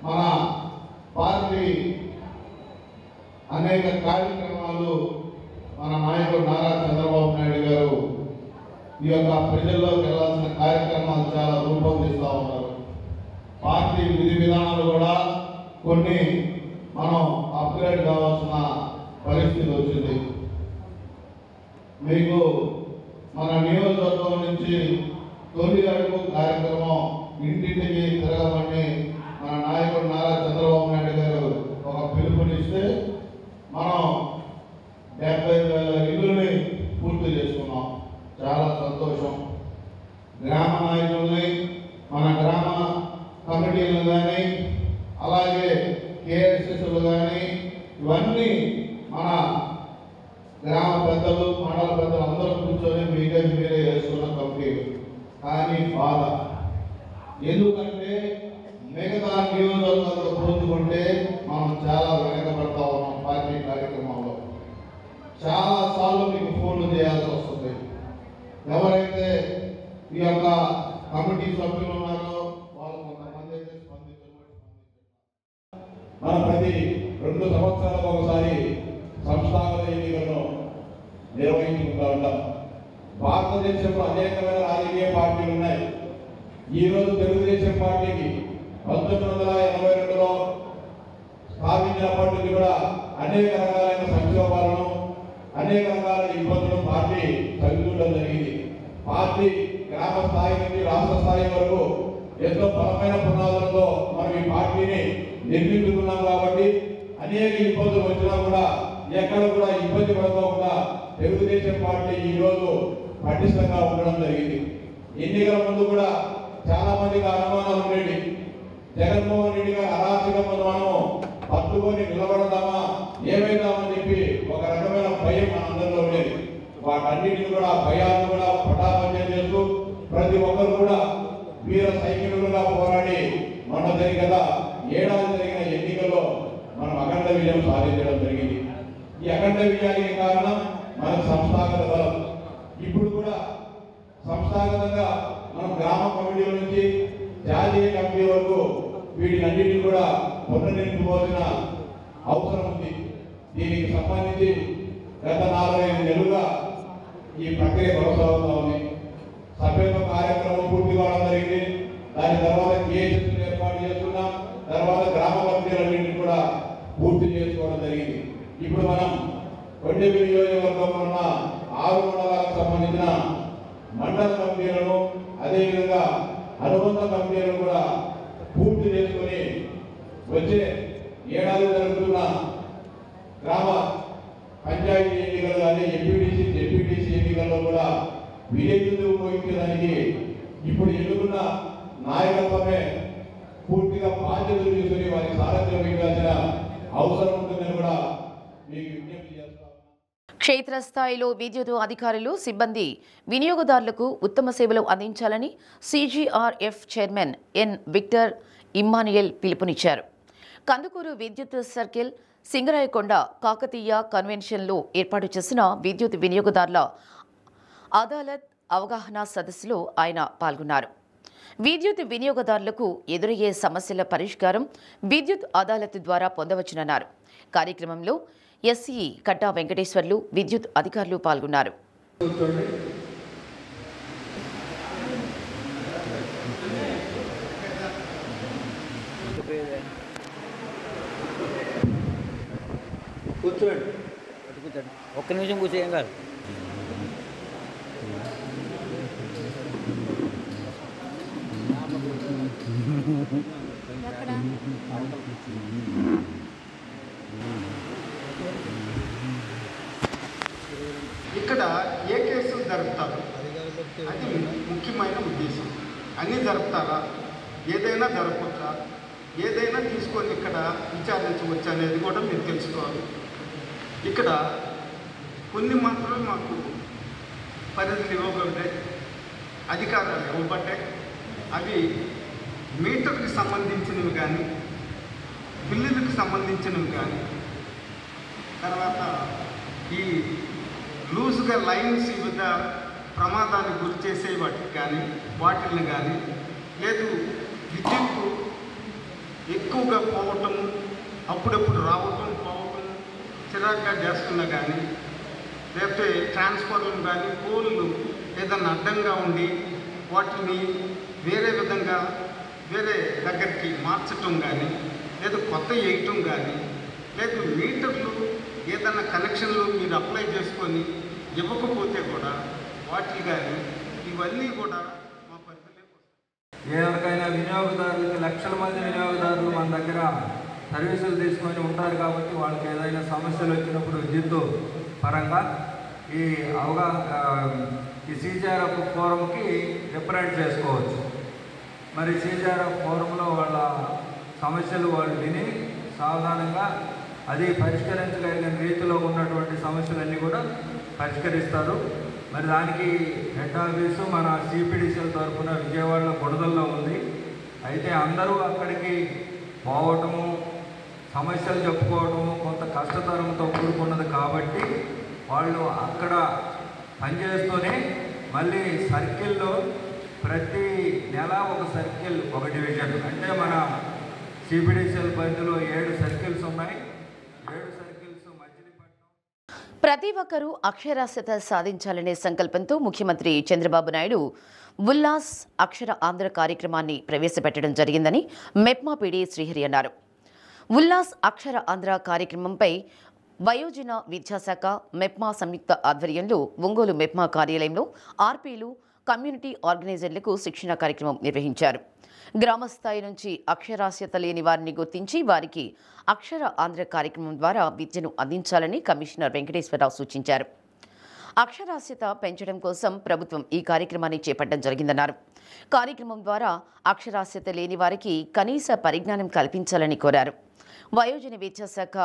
మన పార్టీ అనేక కార్యక్రమాలు మన నాయకుడు నారా చంద్రబాబు నాయుడు గారు ఈ యొక్క ప్రజల్లోకి వెళ్ళాల్సిన కార్యక్రమాలు చాలా రూపొందిస్తూ ఉన్నారు. పార్టీ విధి విధానాలు కూడా కొన్ని మనం అప్గ్రేడ్ కావాల్సిన పరిస్థితి వచ్చింది. మీకు మన నియోజకవర్గం నుంచి తొలి అడుగు కార్యక్రమం ఇంటింటికి తిరగమని మన నాయకుడు నారా చంద్రబాబు నాయుడు గారు ఒక పిలుపునిస్తే మనం 70,000 ఇళ్ళని పూర్తి చేసుకున్నాం. చాలా సంతోషం. గ్రామ నాయకుల్ని, మన గ్రామ కమిటీలు కానీ అలాగే కేఎస్ఎస్లు కానీ ఇవన్నీ మన గ్రామ పెద్దలు, మండల పెద్దలు అందరూ కూర్చొని మీరే వేసుకున్న కమిటీలు. కానీ బాధ ఎందుకంటే మిగతా నియోజకవర్గాలతో పోల్చుకుంటే మనం చాలా వెనకబడతా ఉన్నాం. పార్టీ కార్యక్రమంలో చాలా సార్లు మీకు ఫోన్లు చేయాల్సి వస్తుంది. ఎవరైతే ఈ యొక్క కమిటీ సభ్యులు ఉన్నారో వాళ్ళు కొంతమంది అయితే మనం ప్రతి 2 సంవత్సరాలకు ఒకసారి సంస్థాగత ఎన్నికలను నిర్వహించుకుంటూ ఉంటాం. భారతదేశంలో అనేకమైన రాజకీయ పార్టీలు ఉన్నాయి. ఈరోజు తెలుగుదేశం పార్టీకి 1982లో స్థాపించినప్పటి నుంచి కూడా అనేక రకాలైన సంక్షోభాలను, అనేక రకాలైన ఇబ్బందులను పార్టీ చదువుతుండడం జరిగింది. పార్టీ గ్రామ స్థాయి నుంచి రాష్ట్ర స్థాయి వరకు ఎంతో బలమైన పునాదులతో మనం ఈ పార్టీని నిర్మించుకున్నాం. కాబట్టి అనేక ఇబ్బందులు వచ్చినా కూడా ఎక్కడ కూడా ఇబ్బంది పడుకోకుండా తెలుగుదేశం పార్టీ ఈరోజు పటిష్టంగా ఉండడం జరిగింది. ఎన్నికల ముందు కూడా చాలా మందికి అనుమానాలు ఉండేవి. జగన్మోహన్ రెడ్డి గారి అరాచకం మనము పట్టుకొని నిలబడదామా ఏమైందామని చెప్పి ఒక రకమైన భయం మనందరిలో వాటన్నిటిని కూడా భయాలను కూడా పటాపంచం చేస్తూ ప్రతి ఒక్కరు కూడా వీర సైనికులుగా పోరాడి మన జరిగిన ఏడాది జరిగిన ఎన్నికల్లో మనం అఖండ విజయం సాధించడం జరిగింది. ఈ అఖండ విజయానికి కారణం మన సంస్థాగత బలం. ఇప్పుడు కూడా సంస్థాగతంగా మనం గ్రామ కమిటీల నుంచి జాతీయ కమిటీ వరకు వీటినన్నిటిని కూడా పునర్నిర్మించుకోవాల్సిన అవసరం ఉంది. దీనికి సంబంధించి గత 4-5 నెలలుగా ఈ ప్రక్రియ కొనసాగుతూ ఉంది. సభ్యత్వ కార్యక్రమం పూర్తి కావడం జరిగింది. దాని తర్వాత కేఎస్ఎస్ ఏర్పాటు చేస్తున్నాం. తర్వాత గ్రామ కమిటీలన్నింటినీ కూడా పూర్తి చేసుకోవడం జరిగింది. ఇప్పుడు మనం కొండపల్లి నియోజకవర్గంలో ఉన్న 6 మండలాలకు సంబంధించిన మండల కమిటీలను అదేవిధంగా అనుబంధ కమిటీలను కూడా పూర్తి చేసుకొని వచ్చే ఏడాది జరుగుతున్న గ్రామ పంచాయతీ ఎన్నికలు కానీ ఎంపీటీసీ ఎన్నికల్లో కూడా విజయవంతం ఉపయోగించడానికి ఇప్పుడు ఎన్నుకున్న నాయకత్వమే పూర్తిగా బాధ్యతలు తీసుకుని వారికి సారథ్యం వహించాల్సిన అవసరం ఉంటుందని కూడా మీకు విజ్ఞప్తి చేస్తాం. క్షేత్రస్థాయిలో విద్యుత్ అధికారులు సిబ్బంది వినియోగదారులకు ఉత్తమ సేవలు అందించాలని CGRF chairman N Victor Emmanuel పిలుపునిచ్చారు. కందుకూరు విద్యుత్ సర్కిల్, సింగరాయకొండ కాకతీయ కన్వెన్షన్లో ఏర్పాటు చేసిన విద్యుత్ వినియోగదారుల అదాలత్ అవగాహన సదస్సులో ఆయన పాల్గొన్నారు. విద్యుత్ వినియోగదారులకు ఎదురయ్యే సమస్యల పరిష్కారం విద్యుత్ అదాలత్ ద్వారా పొందవచ్చునన్నారు. కార్యక్రమంలో SE కట్టా వెంకటేశ్వర్లు, విద్యుత్ అధికారులు పాల్గొన్నారు. కూర్చోండి, ఒక్క నిమిషం కూర్చోం కాదు. ఇక్కడ ఏ కేసులు జరుపుతారు, అది ముఖ్యమైన ఉద్దేశం. అన్నీ జరుపుతారా, ఏదైనా జరపవచ్చా, ఏదైనా తీసుకొని ఇక్కడ విచారించవచ్చు అనేది కూడా మీరు తెలుసుకోవాలి. ఇక్కడ కొన్ని మాత్రమే మాకు పరిధులు ఇవ్వబడ్డాయి, అధికారాలు ఇవ్వబడ్డాయి. అవి మీటర్కి సంబంధించినవి కానీ, బిల్లులకు సంబంధించినవి కానీ, తర్వాత ఈ లూజ్గా లైన్స్ వివిధ ప్రమాదానికి గురి చేసే వాటికి కానీ వాటిని కానీ, లేదు విద్యుత్ ఎక్కువగా పోవటము, అప్పుడప్పుడు రావటం పోవటం చిరాగ్గా చేస్తున్నా కానీ, లేకపోతే ట్రాన్స్ఫార్మర్లు కానీ పోల్లు ఏదన్నా అడ్డంగా ఉండి వాటిని వేరే విధంగా వేరే దగ్గరికి మార్చటం కానీ, లేదా కొత్త వేయటం కానీ, లేదు మీటర్లు ఏదన్నా కనెక్షన్లు మీరు అప్లై చేసుకొని ఇవ్వకపోతే కూడా వాటిని కానీ, ఇవన్నీ కూడా మా పరిధిలోకి వస్తాయి. ఎవరికైనా వినియోగదారులకి లక్షల మంది వినియోగదారులు మన దగ్గర సర్వీసులు తీసుకొని ఉంటారు కాబట్టి వాళ్ళకి ఏదైనా సమస్యలు వచ్చినప్పుడు విద్యుత్ పరంగా ఈ CGRF ఫోరంకి రిప్రజెంట్ చేసుకోవచ్చు. మరి CGRF ఫోరంలో వాళ్ళ సమస్యలు వాళ్ళు విని సావధానంగా అది పరిష్కరించగలిగిన రీతిలో ఉన్నటువంటి సమస్యలన్నీ కూడా పరిష్కరిస్తారు. మరి దానికి హెడ్ ఆఫీసు మన CPDCL తరఫున విజయవాడలో బుడదల్లో ఉంది. అయితే అందరూ అక్కడికి పోవటము, సమస్యలు చెప్పుకోవడము కొంత కష్టతరంతో కూడుకున్నది కాబట్టి వాళ్ళు అక్కడ పనిచేస్తూనే మళ్ళీ సర్కిల్లో ప్రతి నెల ఒక సర్కిల్, ఒక డివిజన్, అంటే మన CPDCL పరిధిలో 7 సర్కిల్స్ ఉన్నాయి. 7 సర్కిల్స్ మచిలీపట్నం. ప్రతి ఒక్కరూ అక్షరాస్యత సాధించాలనే సంకల్పంతో ముఖ్యమంత్రి చంద్రబాబు నాయుడు ఉల్లాస్ అక్షర ఆంధ్ర కార్యక్రమాన్ని ప్రవేశపెట్టడం జరిగిందని మెప్మా PD శ్రీహరి అన్నారు. ఉల్లాస్ అక్షర ఆంధ్ర కార్యక్రమంపై వయోజన విద్యాశాఖ మెప్మా సంయుక్త ఆధ్వర్యంలో ఒంగోలు మెప్మా కార్యాలయంలో RPలు, కమ్యూనిటీ ఆర్గనైజర్లకు శిక్షణ కార్యక్రమం నిర్వహించారు. గ్రామస్థాయి నుంచి అక్షరాస్యత లేని వారిని గుర్తించి వారికి అక్షర ఆంధ్ర కార్యక్రమం ద్వారా విద్యను అందించాలని కమిషనర్ వెంకటేశ్వరరావు సూచించారు. అక్షరాస్యత పెంచడం కోసం ప్రభుత్వం ఈ కార్యక్రమాన్ని చేపట్టడం జరిగిందన్నారు. కార్యక్రమం ద్వారా అక్షరాస్యత లేని వారికి కనీస పరిజ్ఞానం కల్పించాలని కోరారు. వయోజన విద్యాశాఖ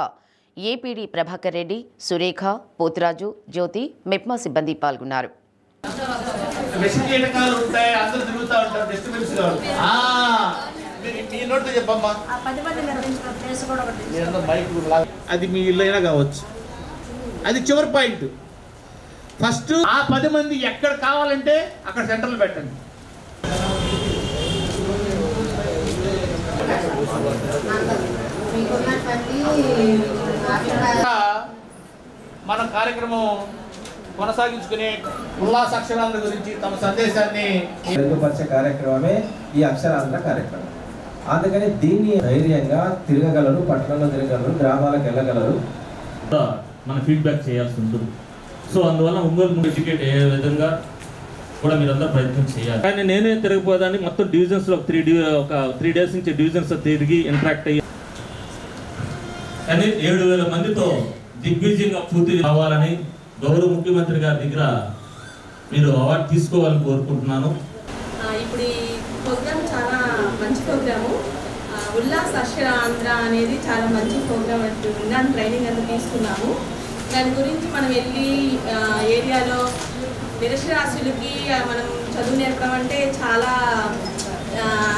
ఏపీడీ ప్రభాకర్ రెడ్డి, సురేఖ, పోతురాజు, జ్యోతి, మెప్మా సిబ్బంది పాల్గొన్నారు. అది మీ ఇల్లు అయినా కావచ్చు. అది చివరి పాయింట్. ఫస్ట్ ఆ 10 మంది ఎక్కడ కావాలంటే అక్కడ సెంటర్లు పెట్టండి. మన కార్యక్రమం కొనసాగించుకునే ఉల్లాస అక్షరాంధ్ర గురించి తమ సందేశాన్ని మెరుగుపరిచే కార్యక్రమమే ఈ అక్షరాంధ్ర కార్యక్రమం. అందుకని దీన్ని ధైర్యంగా తిరగగలరు, పట్టణంలో తిరగగలరు, గ్రామాలకు వెళ్ళగలరు. మన ఫీడ్బ్యాక్ చేయాల్సి ఉంటుంది. సో అందువల్ల ఒంగోలు ఎడ్యుకేట్ అయ్యే విధంగా కూడా మీరందరూ ప్రయత్నం చేయాలి. కానీ నేనే తిరగపోదాన్ని మొత్తం డివిజన్స్లో ఒక 3 డేస్ నుంచి డివిజన్స్ తిరిగి ఇంటరాక్ట్ అయ్యి కానీ 7,000 మందితో దిగ్విజయంగా పూర్తి కావాలని గౌరవ ముఖ్యమంత్రి గారి దగ్గర మీరు అవార్డు తీసుకోవాలని కోరుకుంటున్నాను. ఇప్పుడు ఈ ప్రోగ్రామ్ చాలా మంచి ప్రోగ్రాము. ఉల్లాస్ అక్షరాంధ్ర అనేది చాలా మంచి ప్రోగ్రామ్. విన్నాను, ట్రైనింగ్ అంతా తీసుకున్నాము. దాని గురించి మనం వెళ్ళి ఏరియాలో నిరక్షరాస్యులకి మనం చదువు నేర్పడం అంటే చాలా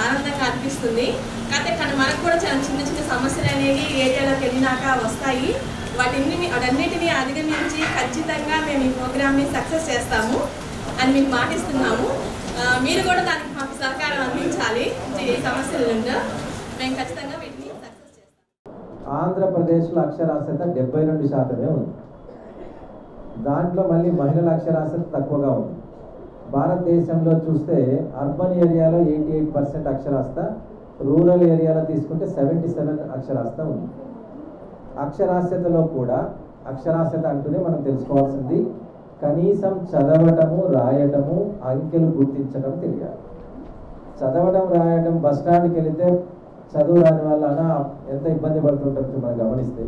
ఆనందంగా అనిపిస్తుంది. కానీ మనకు కూడా చాలా చిన్న చిన్న సమస్యలు అనేవి ఏరియాలోకి వెళ్ళినాక వస్తాయి. వాటన్నిటిని అధిగమించి ఖచ్చితంగా మేము ఈ ప్రోగ్రామ్ని సక్సెస్ చేస్తాము అని మీకు మాటిస్తున్నాము. మీరు కూడా దానికి మాకు సహకారం అందించాలి. ఈ సమస్యల నుండి మేము ఖచ్చితంగా వీటిని సక్సెస్ చేస్తాం. ఆంధ్రప్రదేశ్లో అక్షరాస్యత 72% ఉంది. దాంట్లో మళ్ళీ మహిళల అక్షరాస్యత తక్కువగా ఉంది. భారతదేశంలో చూస్తే అర్బన్ ఏరియాలో 88% అక్షరాస్యత, రూరల్ ఏరియాలో తీసుకుంటే 77 అక్షరాస్యత ఉంది. అక్షరాస్యతలో కూడా అక్షరాస్యత అంటూనే మనం తెలుసుకోవాల్సింది కనీసం చదవటము, రాయటము, అంకెలు గుర్తించడం తెలియాలి. చదవటం, రాయటం బస్ స్టాండ్కి వెళితే చదువు రాని వల్ల ఎంత ఇబ్బంది పడుతుంటారు మనం గమనిస్తే.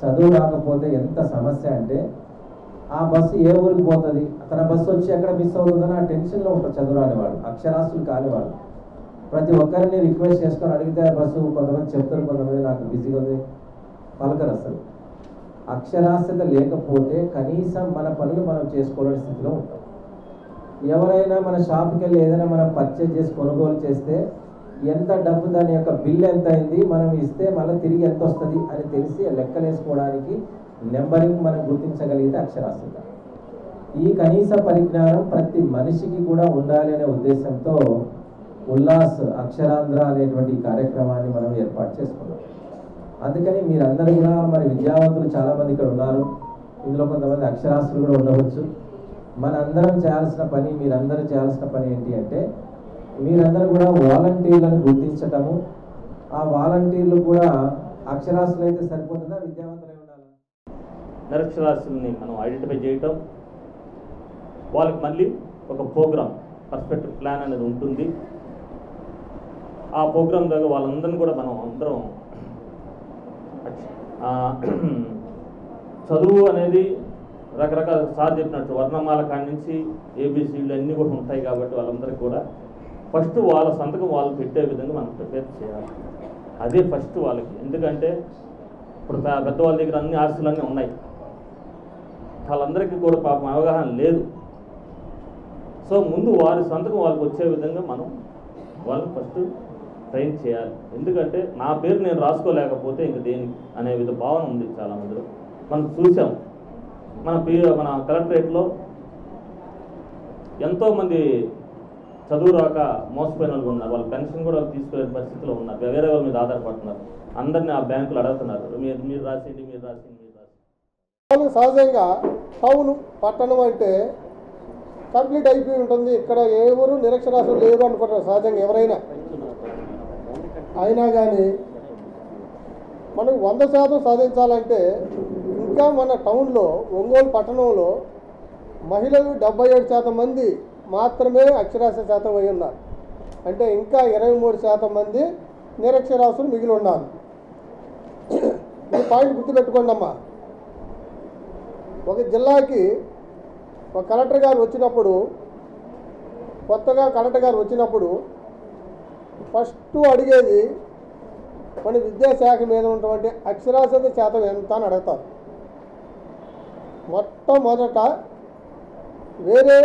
చదువు రాకపోతే ఎంత సమస్య అంటే ఆ బస్సు ఏ ఊరికి పోతుంది, తన బస్సు వచ్చి ఎక్కడ మిస్ అవుతుందని ఆ టెన్షన్లో ఉంటారు చదువు రాని వాళ్ళు, అక్షరాస్యులు కాని వాళ్ళు. ప్రతి ఒక్కరిని రిక్వెస్ట్ చేసుకొని అడిగితే బస్సు కొంతమంది చెప్తారు, కొంతమంది నాకు బిజీగా ఉంది పలకరు. అసలు అక్షరాస్యత లేకపోతే కనీసం మన పనులు మనం చేసుకోలేని స్థితిలో ఉంటాం. ఎవరైనా మన షాప్కి వెళ్ళి ఏదైనా మనం పర్చేజ్ చేసి కొనుగోలు చేస్తే ఎంత డబ్బు, దాని యొక్క బిల్ ఎంత అయింది, మనం ఇస్తే మళ్ళీ తిరిగి ఎంత వస్తుంది అని తెలిసి లెక్కలేసుకోవడానికి నెంబరింగ్ మనం గుర్తించగలిగితే అక్షరాస్యత. ఈ కనీస పరిజ్ఞానం ప్రతి మనిషికి కూడా ఉండాలి అనే ఉద్దేశంతో ఉల్లాస్ అక్షరాంధ్ర అనేటువంటి కార్యక్రమాన్ని మనం ఏర్పాటు చేసుకున్నాం. అందుకని మీరందరూ కూడా మరి విద్యావంతులు చాలామంది ఇక్కడ ఉన్నారు. ఇందులో కొంతమంది అక్షరాస్యులు కూడా ఉండవచ్చు. మనందరం చేయాల్సిన పని, మీరందరూ చేయాల్సిన పని ఏంటి అంటే మీరందరూ కూడా వాలంటీర్లను గుర్తించటము. ఆ వాలంటీర్లు కూడా అక్షరాస్యులు అయితే సరిపోతుందా, విద్యావంతులై ఉండాలి. నిరక్షరాస్యుల్ని మనం ఐడెంటిఫై చేయటం, వాళ్ళకి మళ్ళీ ఒక ప్రోగ్రామ్ పర్స్పెక్టివ్ ప్లాన్ అనేది ఉంటుంది. ఆ ప్రోగ్రామ్ దగ్గర వాళ్ళందరినీ కూడా మనం అందరం చదువు అనేది రకరకాల సార్ చెప్పినట్టు వర్ణమాల కాడి నుంచి ఏబిసిలు అన్నీ కూడా ఉంటాయి. కాబట్టి వాళ్ళందరికీ కూడా ఫస్ట్ వాళ్ళ సంతకం వాళ్ళు పెట్టే విధంగా మనం ప్రిపేర్ చేయాలి. అదే ఫస్ట్ వాళ్ళకి. ఎందుకంటే ఇప్పుడు పెద్దవాళ్ళ దగ్గర అన్ని ఆస్తులన్నీ ఉన్నాయి, వాళ్ళందరికీ కూడా పాపం అవగాహన లేదు. సో ముందు వారి సంతకం వాళ్ళకి వచ్చే విధంగా మనం వాళ్ళని ఫస్ట్ ట్రైన్ చేయాలి. ఎందుకంటే నా పేరు నేను రాసుకోలేకపోతే ఇంక దేనికి అనే భావన ఉంది చాలామందిలో. మనం చూసాం మన కలెక్టరేట్లో ఎంతోమంది చదువు రాక మోసపోయిన వాళ్ళు ఉన్నారు. వాళ్ళు పెన్షన్ కూడా తీసుకునే పరిస్థితిలో ఉన్నారు. వేరే వాళ్ళ మీద ఆధారపడుతున్నారు. అందరినీ ఆ బ్యాంకులు అడుగుతున్నారు, మీరు రాసేయండి, మీరు రాసేయండి, మీరు రాసేయండి. సహజంగా టౌన్ పట్టణం అంటే కంప్లీట్ అయిపోయి ఉంటుంది. ఇక్కడ ఎవరు నిరక్షరాస్యులు లేరు అనుకుంటారు సహజంగా ఎవరైనా. అయినా కానీ మనకు 100% సాధించాలంటే ఇంకా మన టౌన్లో, ఒంగోలు పట్టణంలో మహిళలు 77% మంది మాత్రమే అక్షరాస్యత శాతం అయి ఉన్నారు. అంటే ఇంకా 23% మంది నిరక్షరాస్యులు మిగిలి ఉన్నారు. ఈ పాయింట్ గుర్తుపెట్టుకోండి అమ్మా. ఒక జిల్లాకి ఒక కలెక్టర్ గారు వచ్చినప్పుడు, కొత్తగా కలెక్టర్ గారు వచ్చినప్పుడు ఫస్ట్ అడిగేది మన విద్యాశాఖ మీద ఉన్నటువంటి అక్షరాస్యత శాతం ఎంత అని అడుగుతారు. మొట్టమొదట వేరే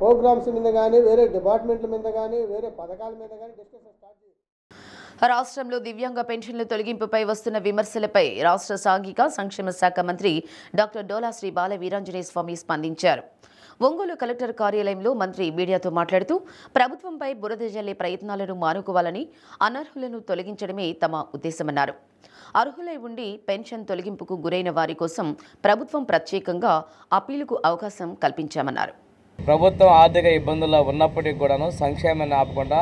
ప్రోగ్రామ్స్ మీద కానీ, వేరే డిపార్ట్మెంట్ల మీద కానీ, వేరే పథకాల మీద కానీ డిస్కషన్ స్టార్ట్ చేయాలి. రాష్ట్రంలో దివ్యాంగ పెన్షన్ల తొలగింపుపై వస్తున్న విమర్శలపై రాష్ట్ర సాంఘిక సంక్షేమ శాఖ మంత్రి డాక్టర్ డోలా శ్రీ బాల వీరాంజనేయ స్వామి స్పందించారు. ఒంగోలు కలెక్టర్ కార్యాలయంలో మంత్రి మీడియాతో మాట్లాడుతూ ప్రభుత్వంపై బురద జల్లే ప్రయత్నాలను మానుకోవాలని, అనర్హులను తొలగించడమే తమ ఉద్దేశమన్నారు. అర్హులై ఉండి పెన్షన్ తొలగింపుకు గురైన వారి కోసం ప్రభుత్వం ప్రత్యేకంగా అప్పీలుకు అవకాశం కల్పించామన్నారు. ప్రభుత్వం ఆర్థిక ఇబ్బందుల్లో ఉన్నప్పటికీ కూడాను సంక్షేమాన్ని ఆపకుండా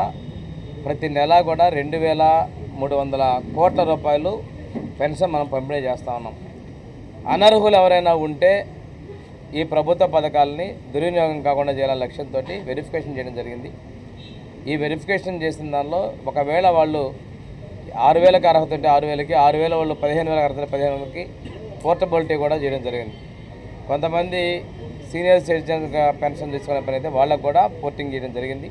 ప్రతి నెల కూడా 2,300 కోట్ల రూపాయలు పెన్షన్ మనం పంపిణీ చేస్తూ ఉన్నాం. అనర్హులు ఎవరైనా ఉంటే ఈ ప్రభుత్వ పథకాలని దుర్వినియోగం కాకుండా చేయాలనే లక్ష్యంతో వెరిఫికేషన్ చేయడం జరిగింది. ఈ వెరిఫికేషన్ చేసిన దానిలో ఒకవేళ వాళ్ళు 6,000కి అర్హత ఉంటే 6,000కి, 6,000 వాళ్ళు 15,000 అర్హత 15,000కి పోర్టబిలిటీ కూడా చేయడం జరిగింది. కొంతమంది సీనియర్ సిటిజన్గా పెన్షన్ తీసుకునే పని అయితే వాళ్ళకు కూడా పోర్టింగ్ చేయడం జరిగింది.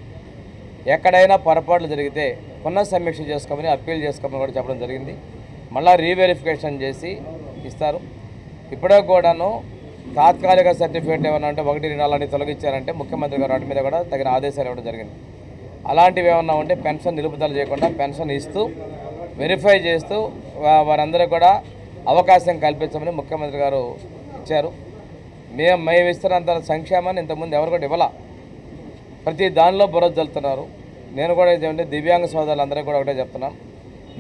ఎక్కడైనా పొరపాట్లు జరిగితే పునః సమీక్ష చేసుకోమని, అప్పీల్ చేసుకోమని కూడా చెప్పడం జరిగింది. మళ్ళీ రీవెరిఫికేషన్ చేసి ఇస్తారు. ఇప్పుడే కూడాను తాత్కాలిక సర్టిఫికేట్ ఏమన్నా ఉంటే 1, 2 అలాంటివి తొలగించారంటే ముఖ్యమంత్రి గారు వాటి మీద కూడా తగిన ఆదేశాలు ఇవ్వడం జరిగింది. అలాంటివి ఏమన్నా ఉంటే పెన్షన్ నిలుపుదల చేయకుండా పెన్షన్ ఇస్తూ వెరిఫై చేస్తూ వారందరూ కూడా అవకాశం కల్పించమని ముఖ్యమంత్రి గారు ఇచ్చారు. మేము ఇస్తున్నంత సంక్షేమాన్ని ఇంతకుముందు ఎవరు కూడా ఇవ్వాల. ప్రతి దానిలో బురద జల్లుతున్నారు. నేను కూడా ఏమంటే దివ్యాంగ సోదరులందరూ కూడా ఒకటే చెప్తున్నాను,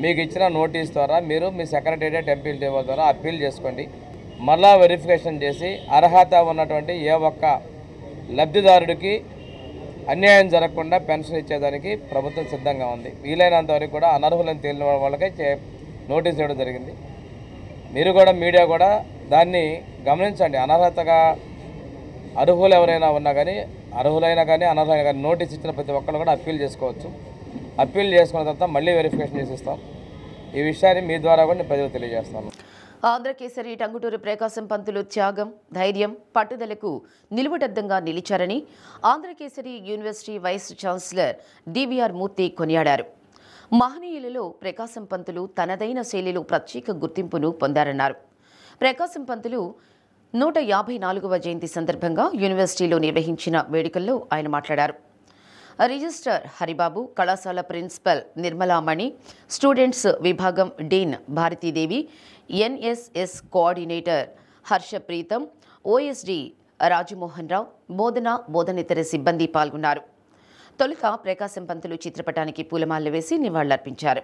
మీకు ఇచ్చిన నోటీస్ ద్వారా మీరు మీ సెక్రటేరియట్ ఎంపీల టేబుల్ ద్వారా అప్పీల్ చేసుకోండి. మళ్ళా వెరిఫికేషన్ చేసి అర్హత ఉన్నటువంటి ఏ ఒక్క లబ్ధిదారుడికి అన్యాయం జరగకుండా పెన్షన్ ఇచ్చేదానికి ప్రభుత్వం సిద్ధంగా ఉంది. వీలైనంత వరకు కూడా అనర్హులను తేలిన వాళ్ళకే నోటీస్ ఇవ్వడం జరిగింది. మీరు కూడా మీడియా కూడా దాన్ని గమనించండి. అనర్హతగా అర్హులు ఎవరైనా ఉన్నా కానీ, అర్హులైనా కానీ అనర్హులైనా కానీ నోటీస్ ఇచ్చిన ప్రతి ఒక్కరు కూడా అప్పీల్ చేసుకోవచ్చు. అప్పీల్ చేసుకున్న తర్వాత మళ్ళీ వెరిఫికేషన్ చేసిస్తాం. ఈ విషయాన్ని మీ ద్వారా కూడా నేను ప్రజలకు తెలియజేస్తాను. ఆంధ్రకేసరి టంగుటూరి ప్రకాశం పంతులు త్యాగం, ధైర్యం, పట్టుదలకు నిలువుటద్దంగా నిలిచారని Andhrakesari university vice chancellor DVR Murthy కొనియాడారు. మహనీయులలో ప్రకాశం పంతులు తనదైన శైలిలో ప్రత్యేక గుర్తింపును పొందారన్నారు. ప్రకాశం పంతులు 154వ జయంతి సందర్భంగా యూనివర్సిటీలో నిర్వహించిన వేడుకల్లో ఆయన మాట్లాడారు. రిజిస్ట్రార్ హరిబాబు, కళాశాల ప్రిన్సిపల్ నిర్మలామణి, స్టూడెంట్స్ విభాగం dean Bharathidevi, NSS coordinator Harshapreetham, OSD Rajamohan Rao, బోధనేతర సిబ్బంది పాల్గొన్నారు. తొలుత ప్రకాశం పంతులు చిత్రపటానికి పూలమాలలు వేసి నివాళులర్పించారు.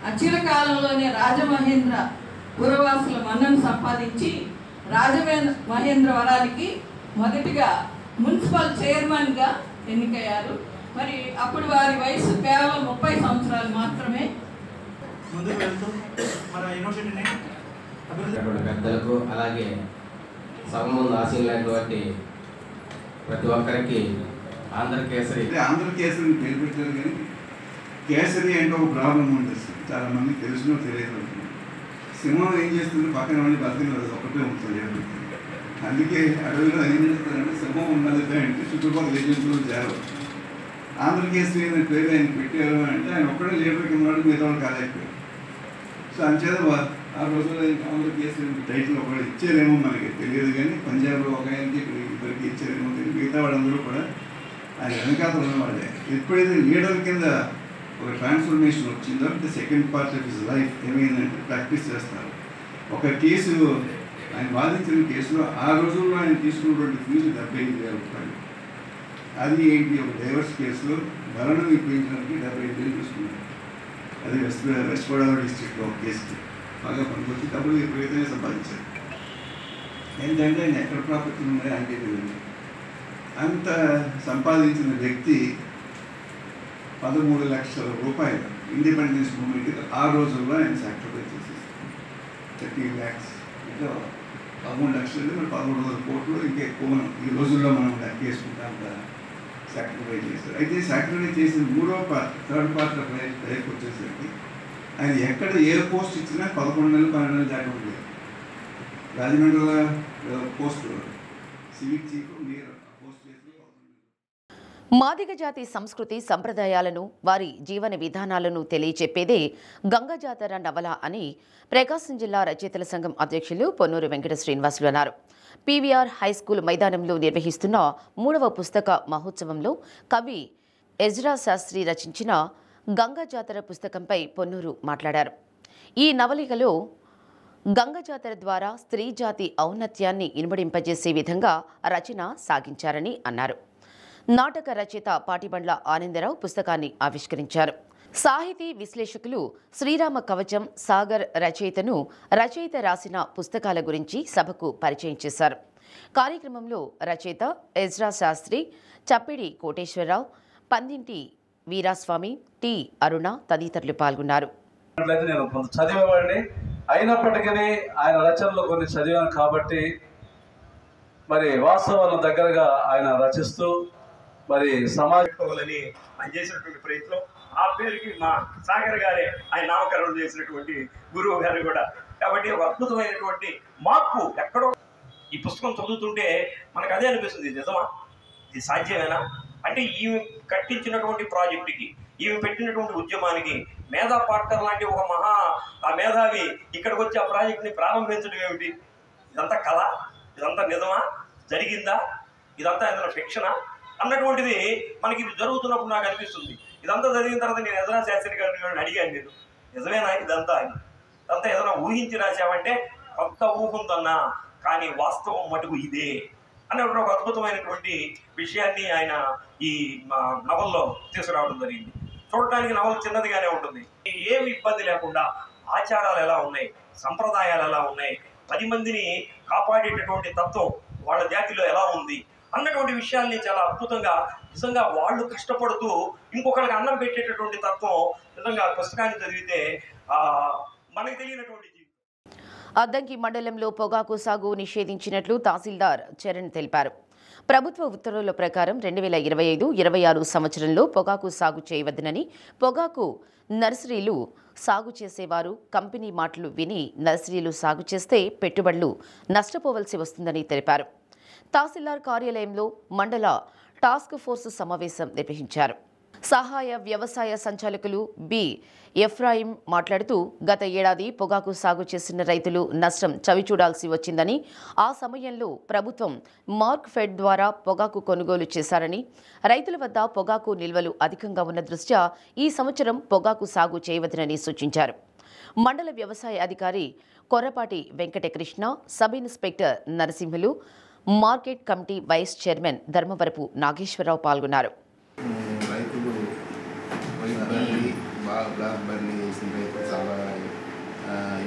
అచిర కాలంలోనే రాజమహేంద్ర పురవాసుల మన్నను సంపాదించి రాజమహేంద్రవరానికి మొదటిగా మున్సిపల్ చైర్మన్గా ఎన్నికయ్యారు. మరి అప్పుడు వారి వయసు కేవలం 30 సంవత్సరాలు మాత్రమే. పెద్దలకు అలాగే సభ ముందు ఆశీనులైనటువంటి ప్రతి ఒక్కరికి ఆంధ్రకేసరిని పేరు పెట్టారు. కానీ కేసరి అంటే ఒక ప్రాబ్లం ఉంటుంది. చాలా మందికి తెలుసునో తెలియదు. సింహం ఏం చేస్తుంది, పక్కన వాళ్ళని బతికిన ఒకటే ఉంటుంది. అందుకే అడవిలో ఏం చేస్తారంటే సింహం ఉన్నది అంటే చుట్టుపక్కల ఏజెంట్లు చేరవు. ఆంధ్రకేసరి అనే పేరు ఆయన పెట్టారు అంటే ఆయన ఒక్కడే లీడర్ కింద వాడు మిగతా వాళ్ళు కాలేకపోయారు. సో అంచేత ఆ రోజుల్లో ఆంధ్రకేసరి టైటిల్ ఒకటి ఇచ్చారేమో మనకి తెలియదు. కానీ పంజాబ్లో ఒక ఆయనకి ఇద్దరికి ఇచ్చారేమో తెలియదు. మిగతా వాళ్ళందరూ కూడా ఆయన వెనకాల ఉన్నవాళ్ళే. ఎప్పుడైతే లీడర్ కింద ఒక ట్రాన్స్ఫర్మేషన్ వచ్చిందో అంటే second part of his life ఏమైందంటే ప్రాక్టీస్ చేస్తారు. ఒక కేసు ఆయన వాదించిన కేసులో ఆ రోజుల్లో ఆయన తీసుకున్నటువంటి ఫీజు 75,000 రూపాయలు. అది ఏంటి, ఒక డైవర్స్ కేసులో భరణం ఇప్పించడానికి 75,000 తీసుకున్నారు. అది వెస్ట్ గోదావరి డిస్ట్రిక్ట్లో ఒక కేసుకి బాగా పనికొచ్చి డబ్బులు విపరీతంగా సంపాదించారు. ఏంటంటే ఆయన ఎక్కడ ప్రాపర్టీ ఉన్నాయో ఆయనకే తెలియదు. అంత సంపాదించిన వ్యక్తి 13 లక్షల రూపాయలు ఇండిపెండెన్స్ మూమెంట్ ఆ రోజుల్లో ఆయన సాక్రిఫైస్ చేసేస్తారు. 30 lakhs ఇంకా 13 లక్షలు, మరి 1300 కోట్లు ఇంకా ఎక్కువ మనం ఈ రోజుల్లో మనం లెక్కేసుకుంటే అంత సాక్రిఫై చేశారు. అయితే సాక్రిఫై చేసిన థర్డ్ పాత్ర ప్లేయర్కి వచ్చేసరికి ఆయన ఎక్కడ ఏ పోస్ట్ ఇచ్చినా 11 నెలలు 12 నెలలు దాకా ఉండలేదు. రాజమండ్రిలో పోస్ట్ సివిక్ చీఫ్ మీరు పోస్ట్ చేసి మాదిగ జాతి సంస్కృతి సంప్రదాయాలను వారి జీవన విధానాలను తెలియచెప్పేదే గంగా జాతర నవల అని ప్రకాశం జిల్లా రచయితల సంఘం అధ్యక్షులు పొన్నూరు వెంకట శ్రీనివాసులు అన్నారు. పీవీఆర్ హైస్కూల్ మైదానంలో నిర్వహిస్తున్న 3వ పుస్తక మహోత్సవంలో కవి ఎజ్రా శాస్త్రి రచించిన గంగా జాతర పుస్తకంపై పొన్నూరు మాట్లాడారు. ఈ నవలికలో గంగా జాతర ద్వారా స్త్రీ జాతి ఔన్నత్యాన్ని ఇనుమడింపజేసే విధంగా రచన సాగించారని అన్నారు. నాటక రచయిత పాటిబండ్ల ఆనందరావు పుస్తకాన్ని ఆవిష్కరించారు. సాహితీ విశ్లేషకులు శ్రీరామ కవచం సాగర్ రచయిత రాసిన పుస్తకాల గురించి సభకు పరిచయం చేశారు. కార్యక్రమంలో రచయిత ఎజ్రా శాస్త్రి, చప్పిడి కోటేశ్వరరావు, పందింటి వీరాస్వామి, టి అరుణ తదితరులు పాల్గొన్నారు. నేను కొంత చదివేవాడిని, అయినప్పటికీ ఆయన రచనలో కొన్ని చదివాను కాబట్టి మరి వాస్తవాలను దగ్గరగా ఆయన రచిస్తూ మరి సమాజాలని ఆయన చేసినటువంటి ప్రయత్నం, ఆ పేరుకి మా సాగర్ గారే ఆయన నామకరణం చేసినటువంటి గురువు గారు కూడా. కాబట్టి ఒక అద్భుతమైనటువంటి మార్పు ఎక్కడో ఈ పుస్తకం చదువుతుంటే మనకు అదే అనిపిస్తుంది, నిజమా ఇది సాధ్యమేనా అంటే ఈమె కట్టించినటువంటి ప్రాజెక్టుకి, ఈమె పెట్టినటువంటి ఉద్యమానికి మేధా పాట్కర్ లాంటి ఒక మేధావి ఇక్కడికి వచ్చి ఆ ప్రాజెక్టుని ప్రారంభించడం ఏమిటి? ఇదంతా కళ, ఇదంతా నిజమా, జరిగిందా, ఇదంతా ఏదైనా ఫిక్షనా అన్నటువంటిది మనకి ఇది జరుగుతున్నప్పుడు నాకు అనిపిస్తుంది. ఇదంతా జరిగిన తర్వాత నేను ఎజ్రా శాస్త్రి గారిని అడిగాను, నేను నిజమేనా ఇదంతా ఏదైనా ఊహించి రాశామంటే కొత్త ఊహుందన్నా, కానీ వాస్తవం మటుకు ఇదే అన్నటువంటి ఒక అద్భుతమైనటువంటి విషయాన్ని ఆయన ఈ నవల్లో తీసుకురావడం జరిగింది. చూడటానికి నవల చిన్నదిగానే ఉంటుంది, ఏమి ఇబ్బంది లేకుండా ఆచారాలు ఎలా ఉన్నాయి, సంప్రదాయాలు ఎలా ఉన్నాయి, 10 మందిని కాపాడేటటువంటి తత్వం వాళ్ళ జాతిలో ఎలా ఉంది అన్నటువంటి విషయాల్ని చాలా అద్భుతంగా నిజంగా వాళ్ళు కష్టపడుతూ ఇంకొకరికి అన్నం పెట్టేటటువంటి తత్వం నిజంగా పుస్తకాన్ని చదివితే మనకి తెలియనటువంటి. అద్దంకి మండలంలో పొగాకు సాగు నిషేధించినట్లు తహసీల్దార్ చరణ్ తెలిపారు. ప్రభుత్వ ఉత్తర్వుల ప్రకారం 2025-26 సంవత్సరంలో పొగాకు సాగు చేయవద్దని, పొగాకు నర్సరీలు సాగు చేసేవారు కంపెనీ మాటలు విని నర్సరీలు సాగు చేస్తే పెట్టుబడులు నష్టపోవలసి వస్తుందని తెలిపారు. తహసీల్దార్ కార్యాలయంలో మండల టాస్క్ ఫోర్స్ సమావేశం నిర్వహించారు. సహాయ వ్యవసాయ సంచాలకులు బి ఎఫ్రాయిం మాట్లాడుతూ, గత ఏడాది పొగాకు సాగు చేసిన రైతులు నష్టం చవిచూడాల్సి వచ్చిందని, ఆ సమయంలో ప్రభుత్వం మార్క్ ఫెడ్ ద్వారా పొగాకు కొనుగోలు చేశారని, రైతుల వద్ద పొగాకు నిల్వలు అధికంగా ఉన్న దృష్ట్యా ఈ సంవత్సరం పొగాకు సాగు చేయవద్దని సూచించారు. మండల వ్యవసాయ అధికారి Korrapati Venkatakrishna, sub inspector Narasimhulu, market committee vice chairman Dharmavarapu Nageswararao పాల్గొన్నారు. రైతులు బ్లాక్ బర్లీ వేసిన రైతులు చాలా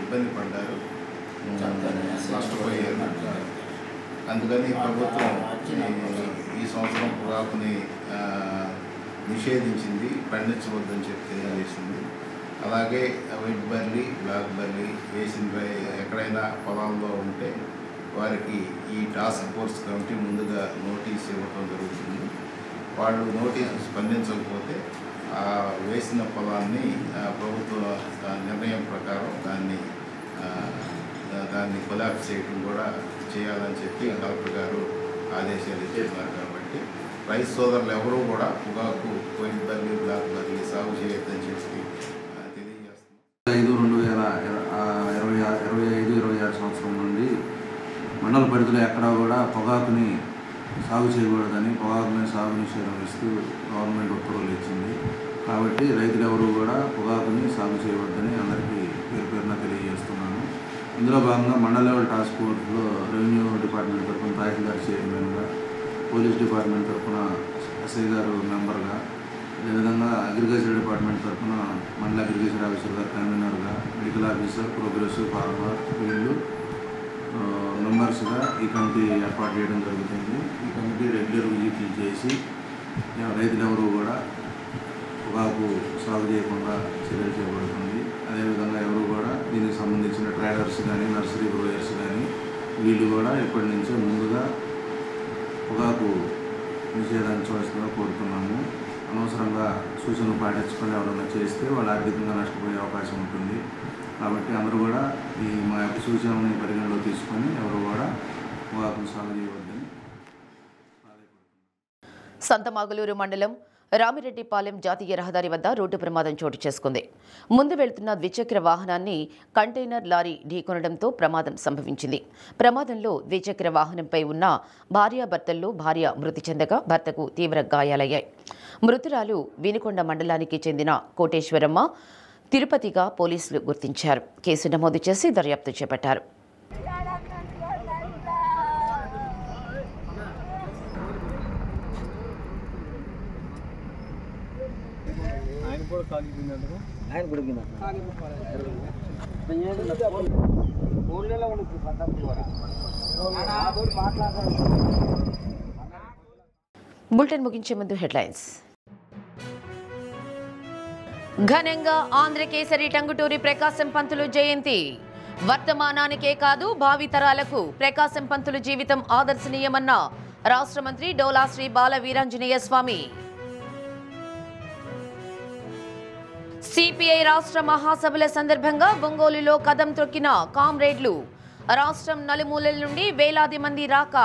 ఇబ్బంది పడ్డారు, నష్టపోయారు. అందుకని ప్రభుత్వం ఈ సంవత్సరం పొగాకుని నిషేధించింది, పండించవద్దని చెప్పి తెలియజేసింది. అలాగే వైట్ బర్లీ, బ్లాక్ బర్లీ వేసిన ఎక్కడైనా పొలాల్లో ఉంటే వారికి ఈ టాస్క్ ఫోర్స్ కమిటీ ముందుగా నోటీస్ ఇవ్వడం జరుగుతుంది. వాళ్ళు నోటీసు స్పందించకపోతే ఆ వేసిన పొలాన్ని ప్రభుత్వ నిర్ణయం ప్రకారం దాన్ని కొలాప్స్ చేయడం కూడా చేయాలని చెప్పి కలెక్టర్ గారు ఆదేశాలు ఇచ్చేస్తున్నారు. కాబట్టి రైతు సోదరులు ఎవరూ కూడా పొగాకు, వైట్ బర్లీ, బ్లాక్ బర్లీ సాగు చేయొద్దని చెప్పి తెలియజేస్తున్నారు. 2025-26 సంవత్సరం నుండి మండల పరిధిలో ఎక్కడా కూడా పొగాకుని సాగు చేయకూడదని, పొగాకుని సాగు నిషేధం ఇస్తూ గవర్నమెంట్ ఉత్తర్వులు ఇచ్చింది. కాబట్టి రైతులు ఎవరు కూడా పొగాకుని సాగు చేయవద్దని అందరికీ పేరున తెలియజేస్తున్నాను. ఇందులో భాగంగా మండల లెవెల్ టాస్క్ ఫోర్స్లో రెవెన్యూ డిపార్ట్మెంట్ తరఫున తహసీల్దార్ చైర్మన్గా, పోలీస్ డిపార్ట్మెంట్ తరఫున ఎస్ఐ గారు మెంబర్గా, అదేవిధంగా అగ్రికల్చర్ డిపార్ట్మెంట్ తరఫున మండల అగ్రికల్చర్ ఆఫీసర్ గారు కన్వీనర్గా, మెడికల్ ఆఫీసర్, ప్రోగ్రెస్ ఫార్మర్ వీళ్ళు మెంబర్స్గా ఈ కమిటీ ఏర్పాటు చేయడం జరుగుతుంది. ఈ కమిటీ రెగ్యులర్ విజిట్లు చేసి రైతులు ఎవరు కూడా పొగాకు సాగు చేయకుండా చర్యలు చేపడుతుంది. అదేవిధంగా ఎవరు కూడా దీనికి సంబంధించిన ట్రేడర్స్ కానీ, నర్సరీ గ్రోయర్స్ కానీ వీళ్ళు కూడా ఇప్పటి నుంచే ముందుగా పొగాకు నిషేధించవలసిందిగా కోరుతున్నాము. అనవసరంగా సూచనలు పాటించకుండా ఎవరైనా చేస్తే వాళ్ళు ఆర్థికంగా నష్టపోయే అవకాశం ఉంటుంది. కాబట్టి అందరూ కూడా మా యొక్క సూచనల్ని పరిగణలో తీసుకొని ఎవరు కూడా పొగాకును సాగు చేయవద్దని. సంతమాగులూరు మండలం రామిరెడ్డిపాలెం జాతీయ రహదారి వద్ద రోడ్డు ప్రమాదం చోటు చేసుకుంది. ముందు వెళ్తున్న ద్విచక్ర వాహనాన్ని కంటైనర్ లారీ ఢీకొనడంతో ప్రమాదం సంభవించింది. ప్రమాదంలో ద్విచక్ర వాహనంపై ఉన్న భార్యాభర్తల్లో భార్య మృతి చెందగా భర్తకు తీవ్ర గాయాలయ్యాయి. మృతురాలు వినుకొండ మండలానికి చెందిన కోటేశ్వరమ్మ తిరుపతిగా పోలీసులు గుర్తించారు. కేసు నమోదు చేసి దర్యాప్తు చేపట్టారు. బులెటిన్ ముగించే ముందు హెడ్లైన్స్. ఘనంగా ఆంధ్రకేసరి టంగుటూరి ప్రకాశం పంతులు జయంతి. వర్తమానానికే కాదు భావితరాలకు ప్రకాశం పంతులు జీవితం ఆదర్శనీయమన్న రాష్ట్ర మంత్రి డోలా శ్రీ బాల వీరాంజనేయ స్వామి. సిపిఐ రాష్ట్ర మహాసభల సందర్భంగా ఒంగోలులో కదం తొక్కిన కామ్రేడ్లు. రాష్ట్రం నలుమూలల నుండి వేలాది మంది రాక.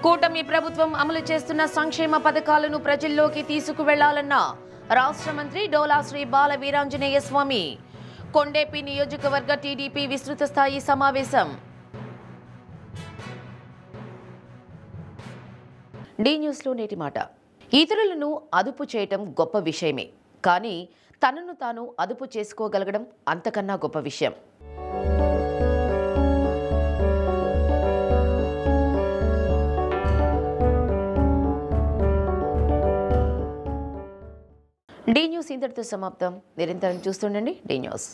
కూటమి ప్రభుత్వం అమలు చేస్తున్న సంక్షేమ పథకాలను ప్రజల్లోకి తీసుకువెళ్లాలన్న రాష్ట్ర మంత్రి డోలా శ్రీ బాల వీరాంజనేయ స్వామి. కొండేపి నియోజకవర్గ టీడీపీ విస్తృత స్థాయి సమావేశం. డి న్యూస్లో నేటి మాట. ఇతరులను అదుపు చేయటం గొప్ప విషయమే, కానీ తనను తాను అదుపు చేసుకోగలగడం అంతకన్నా గొప్ప విషయం. డి న్యూస్ ఇంతటితో సమాప్తం. నిరంతరం చూస్తుండండి డి న్యూస్.